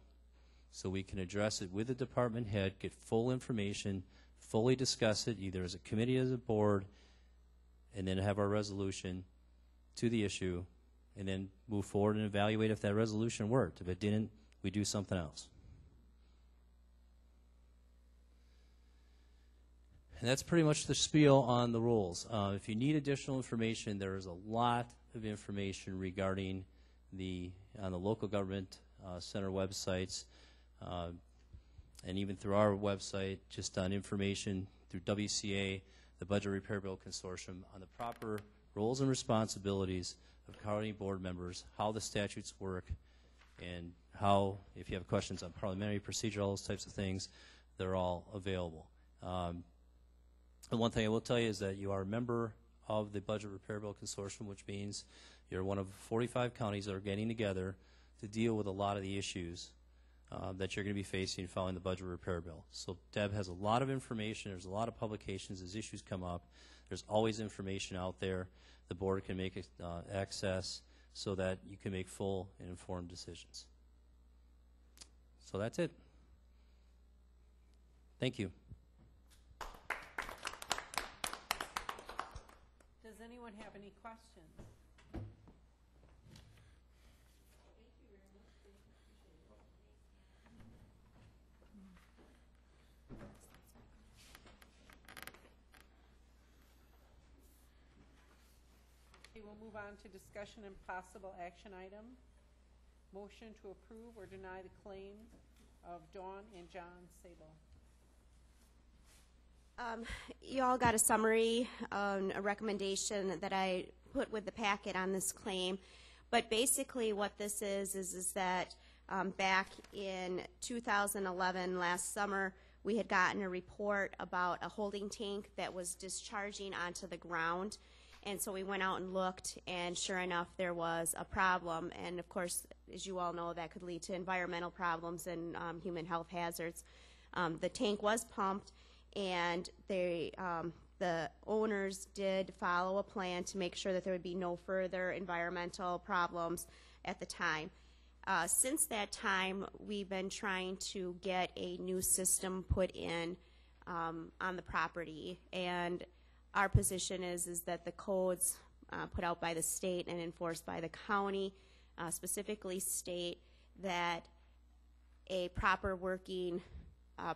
so we can address it with the department head, get full information, fully discuss it either as a committee or as a board, and then have our resolution to the issue, and then move forward and evaluate if that resolution worked. If it didn't, we do something else. And that's pretty much the spiel on the rules. If you need additional information, there is a lot of information regarding on the local government center websites, and even through our website, just on information through WCA, the Budget Repair Bill Consortium, on the proper roles and responsibilities of county board members, how the statutes work, and how, if you have questions on parliamentary procedure, all those types of things, they're all available. And one thing I will tell you is that you are a member of the Budget Repair Bill Consortium, which means you're one of 45 counties that are getting together to deal with a lot of the issues that you're going to be facing following the Budget Repair Bill. So Deb has a lot of information. There's a lot of publications as issues come up. There's always information out there. The board can make access so that you can make full and informed decisions. So that's it. Thank you. Does anyone have any questions? We'll move on to discussion and possible action item. Motion to approve or deny the claim of Dawn and John Sable. You all got a summary, a recommendation that I put with the packet on this claim. But basically what this is that back in 2011, last summer, we had gotten a report about a holding tank that was discharging onto the ground. And so we went out and looked, and sure enough, there was a problem. And of course, as you all know, that could lead to environmental problems and human health hazards. The tank was pumped, and the owners did follow a plan to make sure that there would be no further environmental problems at the time. Since that time, we've been trying to get a new system put in on the property, and our position is that the codes put out by the state and enforced by the county specifically state that a proper working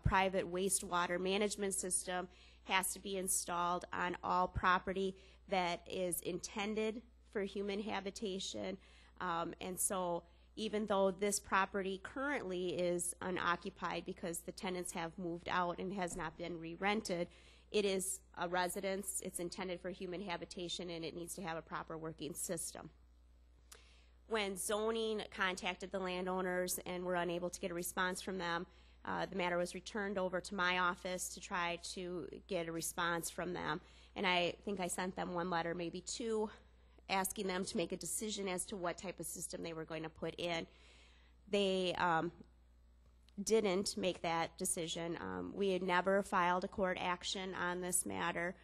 private wastewater management system has to be installed on all property that is intended for human habitation. And so even though this property currently is unoccupied because the tenants have moved out and has not been re-rented, it is a residence, it's intended for human habitation, and it needs to have a proper working system. When zoning contacted the landowners and were unable to get a response from them, the matter was returned over to my office to try to get a response from them. And I think I sent them one letter, maybe two, asking them to make a decision as to what type of system they were going to put in. They didn't make that decision. We had never filed a court action on this matter.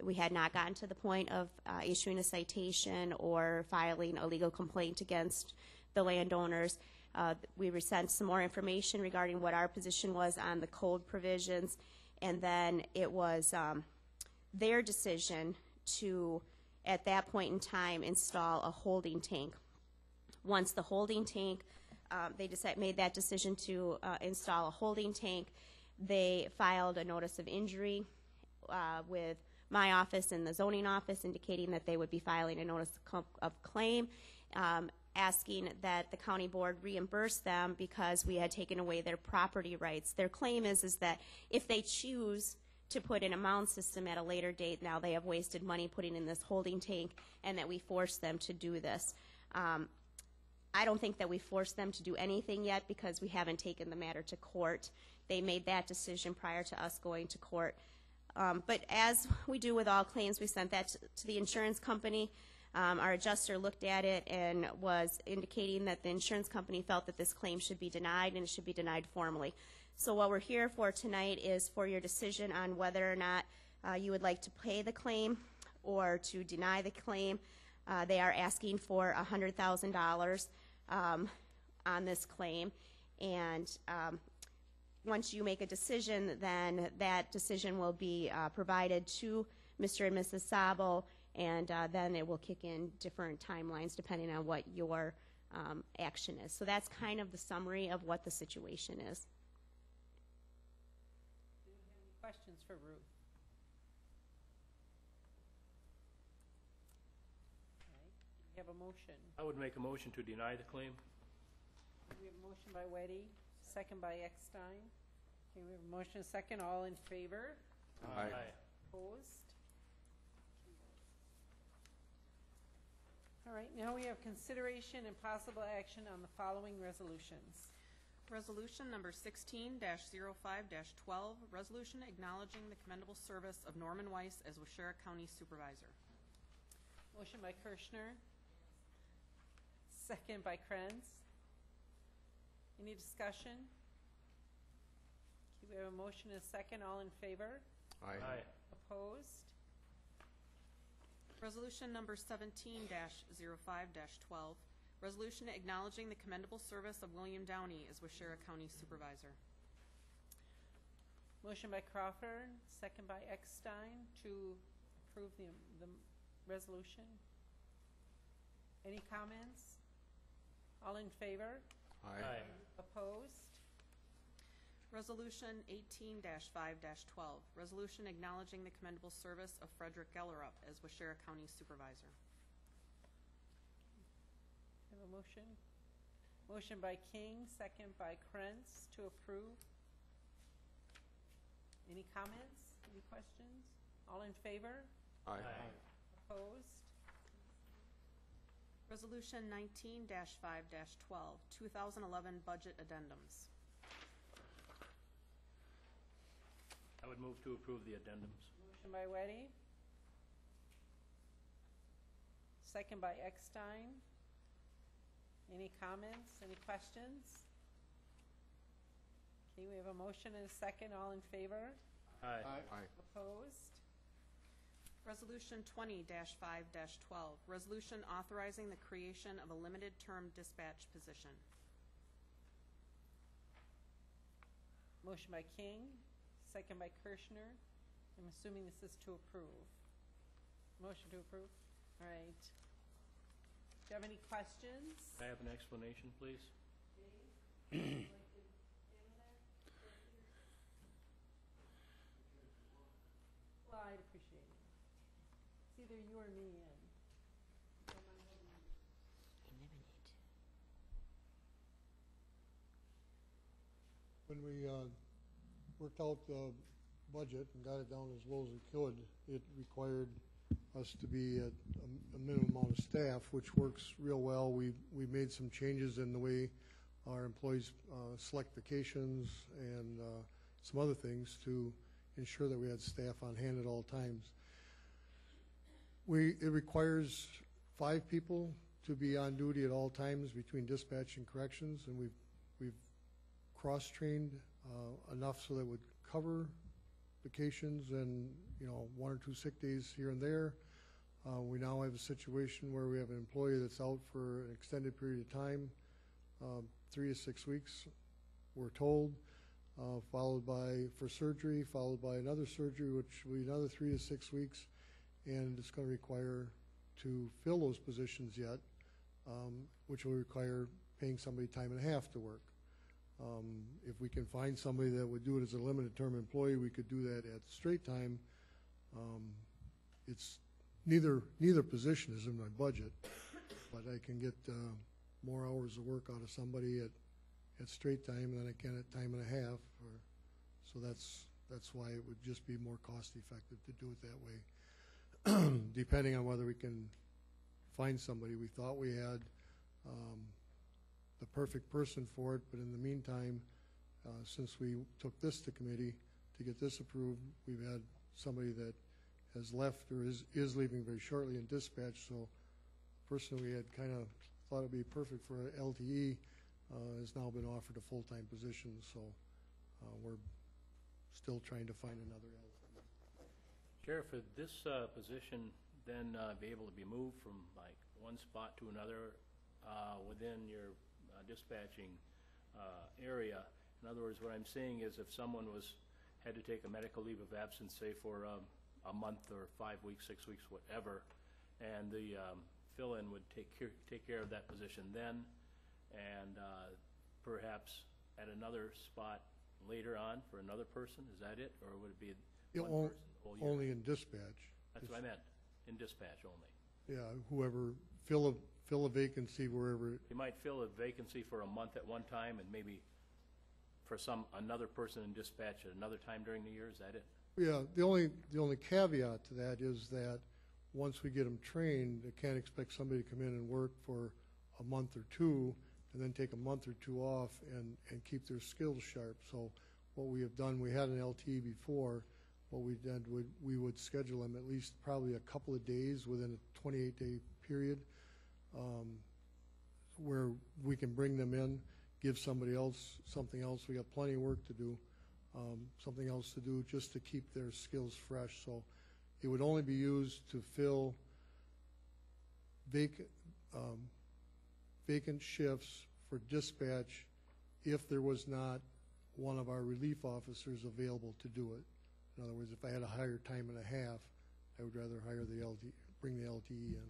We had not gotten to the point of issuing a citation or filing a legal complaint against the landowners. We sent some more information regarding what our position was on the code provisions, and then it was their decision to, at that point in time, install a holding tank. Once the holding tank, they made that decision to install a holding tank, they filed a notice of injury with my office and the zoning office, indicating that they would be filing a notice of claim, asking that the county board reimburse them because we had taken away their property rights. Their claim is that if they choose to put in a mound system at a later date, now they have wasted money putting in this holding tank, and that we forced them to do this. I don't think that we forced them to do anything yet because we haven't taken the matter to court. They made that decision prior to us going to court. But as we do with all claims, we sent that to the insurance company. Our adjuster looked at it and was indicating that the insurance company felt that this claim should be denied, and it should be denied formally. So what we're here for tonight is for your decision on whether or not you would like to pay the claim or to deny the claim. They are asking for $100,000 on this claim, and once you make a decision, then that decision will be provided to Mr. and Mrs. Sabo, and then it will kick in different timelines depending on what your action is. So that's kind of the summary of what the situation is. Do you have any questions for Ruth? All right. We have a motion. I would make a motion to deny the claim. We have a motion by Weddy, second by Eckstein. Okay, we have a motion, a second. All in favor? Aye. Opposed? All right, now we have consideration and possible action on the following resolutions. Resolution number 16-05-12, resolution acknowledging the commendable service of Norman Weiss as Waushara County Supervisor. Motion by Kirschner, second by Krenz. Any discussion? Okay, we have a motion and a second. All in favor? Aye. Opposed? Resolution number 17-05-12, resolution acknowledging the commendable service of William Downey as Waushara County Supervisor. Motion by Crawford, second by Eckstein to approve the resolution. Any comments? All in favor? Aye. Opposed? Resolution 18-5-12, resolution acknowledging the commendable service of Frederick Gellerup as Waushara County Supervisor. Have a motion? Motion by King, second by Krentz to approve. Any comments? Any questions? All in favor? Aye. Opposed? Resolution 19-5-12, 2011 budget addendums. I would move to approve the addendums. Motion by Weddy. Second by Eckstein. Any comments? Any questions? Okay, we have a motion and a second. All in favor? Aye. Opposed? Resolution 20-5-12, resolution authorizing the creation of a limited-term dispatch position. Motion by King, second by Kirschner. I'm assuming this is to approve. Motion to approve? All right. Do you have any questions? Can I have an explanation, please? Well, I'd appreciate it. It's either you or me in. when we worked out the budget and got it down as low as we could, it required us to be at a minimum amount of staff, which works real well. We made some changes in the way our employees select vacations and some other things to ensure that we had staff on hand at all times. It requires 5 people to be on duty at all times between dispatch and corrections, and we've cross-trained enough so that it would cover vacations and 1 or 2 sick days here and there. We now have a situation where we have an employee that's out for an extended period of time, 3 to 6 weeks, we're told, followed by for surgery, followed by another surgery, which will be another 3 to 6 weeks, and it's going to require to fill those positions yet, which will require paying somebody time and a half to work. If we can find somebody that would do it as a limited term employee, we could do that at straight time. It's neither position is in my budget, but I can get more hours of work out of somebody at straight time than I can at time and a half. So that's why it would just be more cost effective to do it that way. Depending on whether we can find somebody. We thought we had the perfect person for it, but in the meantime, since we took this to committee to get this approved, we've had somebody that has left or is leaving very shortly in dispatch. So the person we had kind of thought it'd be perfect for LTE has now been offered a full-time position. So we're still trying to find another LTE. Sheriff, would this position then be able to be moved from like one spot to another within your dispatching area? In other words, what I'm saying is if someone had to take a medical leave of absence, say for a month or 5 weeks, 6 weeks, whatever, and the fill-in would take care of that position then, and perhaps at another spot later on for another person, is that it? Or would it be one person the whole year? Only in dispatch. That's what I meant, in dispatch only. Yeah, whoever fill a vacancy wherever. You might fill a vacancy for a month at one time and maybe for another person in dispatch at another time during the year, is that it? Yeah, the only caveat to that is that once we get them trained, they can't expect somebody to come in and work for a month or two and then take a month or two off and keep their skills sharp. So what we have done, we had an LT before, what we did, we would schedule them at least probably a couple of days within a 28-day period where we can bring them in, give somebody else something else. We got plenty of work to do, something else to do just to keep their skills fresh. So it would only be used to fill vacant shifts for dispatch if there was not one of our relief officers available to do it. In other words, if I had a higher time and a half, I would rather hire bring the LTE in.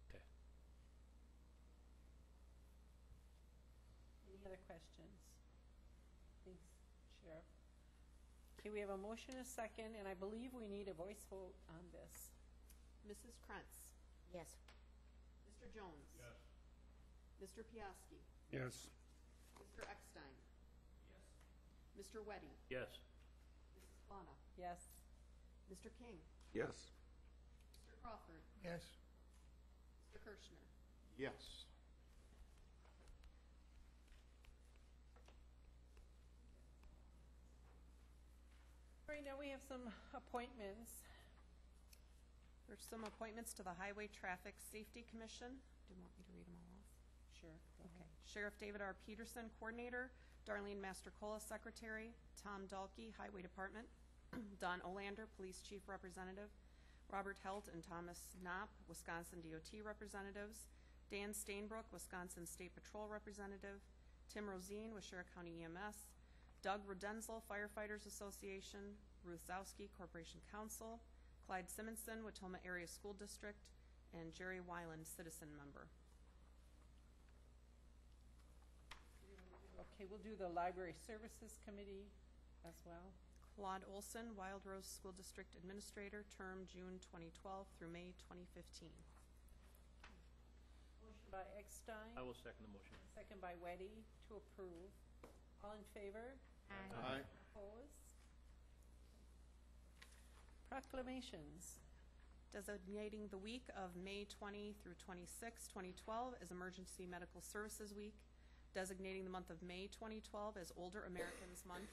Okay. Any other questions? Thanks, Sheriff. Okay, we have a motion and a second, and I believe we need a voice vote on this. Mrs. Krentz. Yes. Mr. Jones. Yes. Mr. Piaski. Yes. Mr. Eckstein. Yes. Mr. Weddy. Yes. Mrs. Plana. Yes. Mr. King. Yes. Mr. Crawford. Yes. Mr. Kirschner. Yes. All right, now we have some appointments. There's some appointments to the Highway Traffic Safety Commission. Do you want me to read them all off? Sure. Okay. Sheriff David R. Peterson, Coordinator. Darlene Mastercola, Secretary. Tom Dalkey, Highway Department. Don Olander, Police Chief Representative. Robert Helt and Thomas Knopp, Wisconsin DOT Representatives. Dan Stainbrook, Wisconsin State Patrol Representative. Tim Rosine, Washera County EMS. Doug Rodenzel, Firefighters Association. Ruth Zowski, Corporation Counsel. Clyde Simonson, Watoma Area School District. And Jerry Weiland, Citizen Member. Okay, we'll do the Library Services Committee as well. Claude Olson, Wild Rose School District Administrator, term June 2012 through May 2015. Motion by Eckstein. I will second the motion. Second by Weddy to approve. All in favor? Aye. Opposed? Proclamations. Designating the week of May 20 through 26, 2012 as Emergency Medical Services Week. Designating the month of May 2012 as Older Americans Month.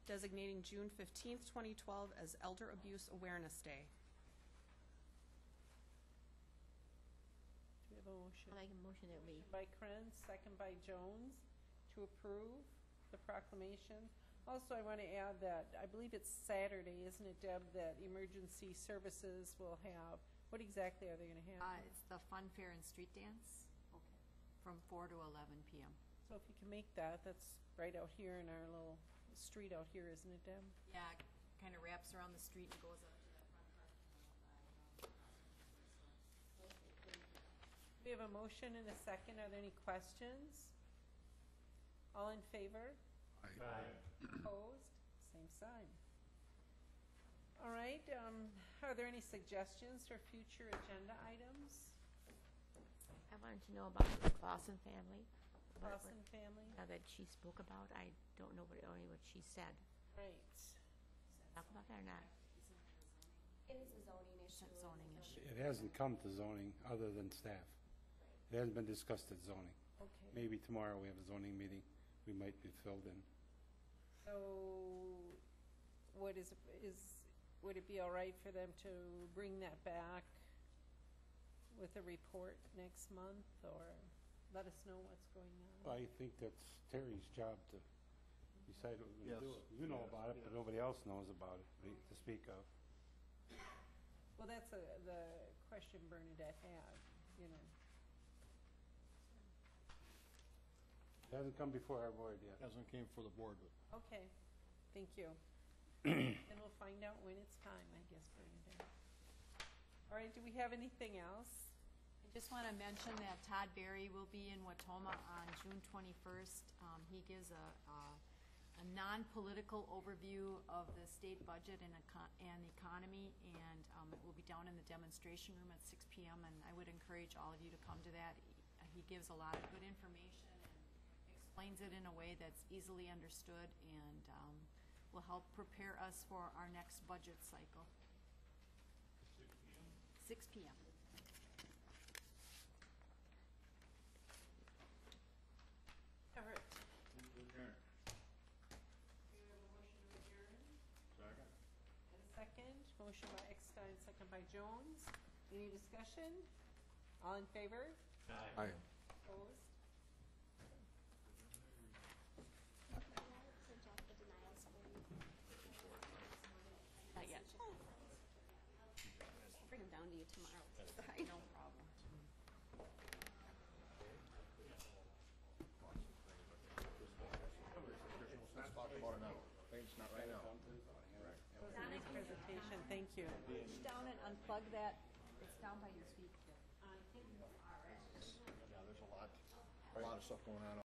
Designating June 15th, 2012 as Elder Abuse Awareness Day. Do we have a motion? I make a motion that we, By Krenz, second by Jones, to approve the proclamation. Also, I want to add that I believe it's Saturday, isn't it, Deb, that emergency services will have, what exactly are they going to have? It's the fun fair and street dance from 4 to 11 p.m. So if you can make that, that's right out here in our little street out here, isn't it, Deb? Yeah, kind of wraps around the street and goes up to that front park. We have a motion and a second. Are there any questions? All in favor? Opposed? Same sign. All right, are there any suggestions for future agenda items? I wanted to know about the Clausen family. Clausen family? That she spoke about. I don't know only what she said. Right. Talk about that or not? It is a zoning issue. Zoning issue. It hasn't come to zoning other than staff. It hasn't been discussed at zoning. Okay. Maybe tomorrow we have a zoning meeting. We might be filled in. So, what would it be all right for them to bring that back with a report next month, or let us know what's going on? I think that's Terry's job to decide what we're going to do. You know about it, but nobody else knows about it to speak of. Well, that's the question Bernadette had, you know. It hasn't come before our board yet. Hasn't came for the board, but Okay, thank you. And we'll find out when it's time, I guess, Bernadette. All right, do we have anything else? I just want to mention that Todd Berry will be in Watoma on June 21st. He gives a non-political overview of the state budget and economy, and it will be down in the demonstration room at 6 p.m. And I would encourage all of you to come to that. He gives a lot of good information and explains it in a way that's easily understood and will help prepare us for our next budget cycle. 6 p.m. All right. And a second, motion by Eckstein, second by Jones. Any discussion? All in favor? Aye. Opposed? Not yet. Bring them down to you tomorrow. No problem. Let's talk about it now. It's not right now. That was a nice presentation, thank you. Reach down and unplug that. It's down by your feet. Yeah, there's a lot of stuff going on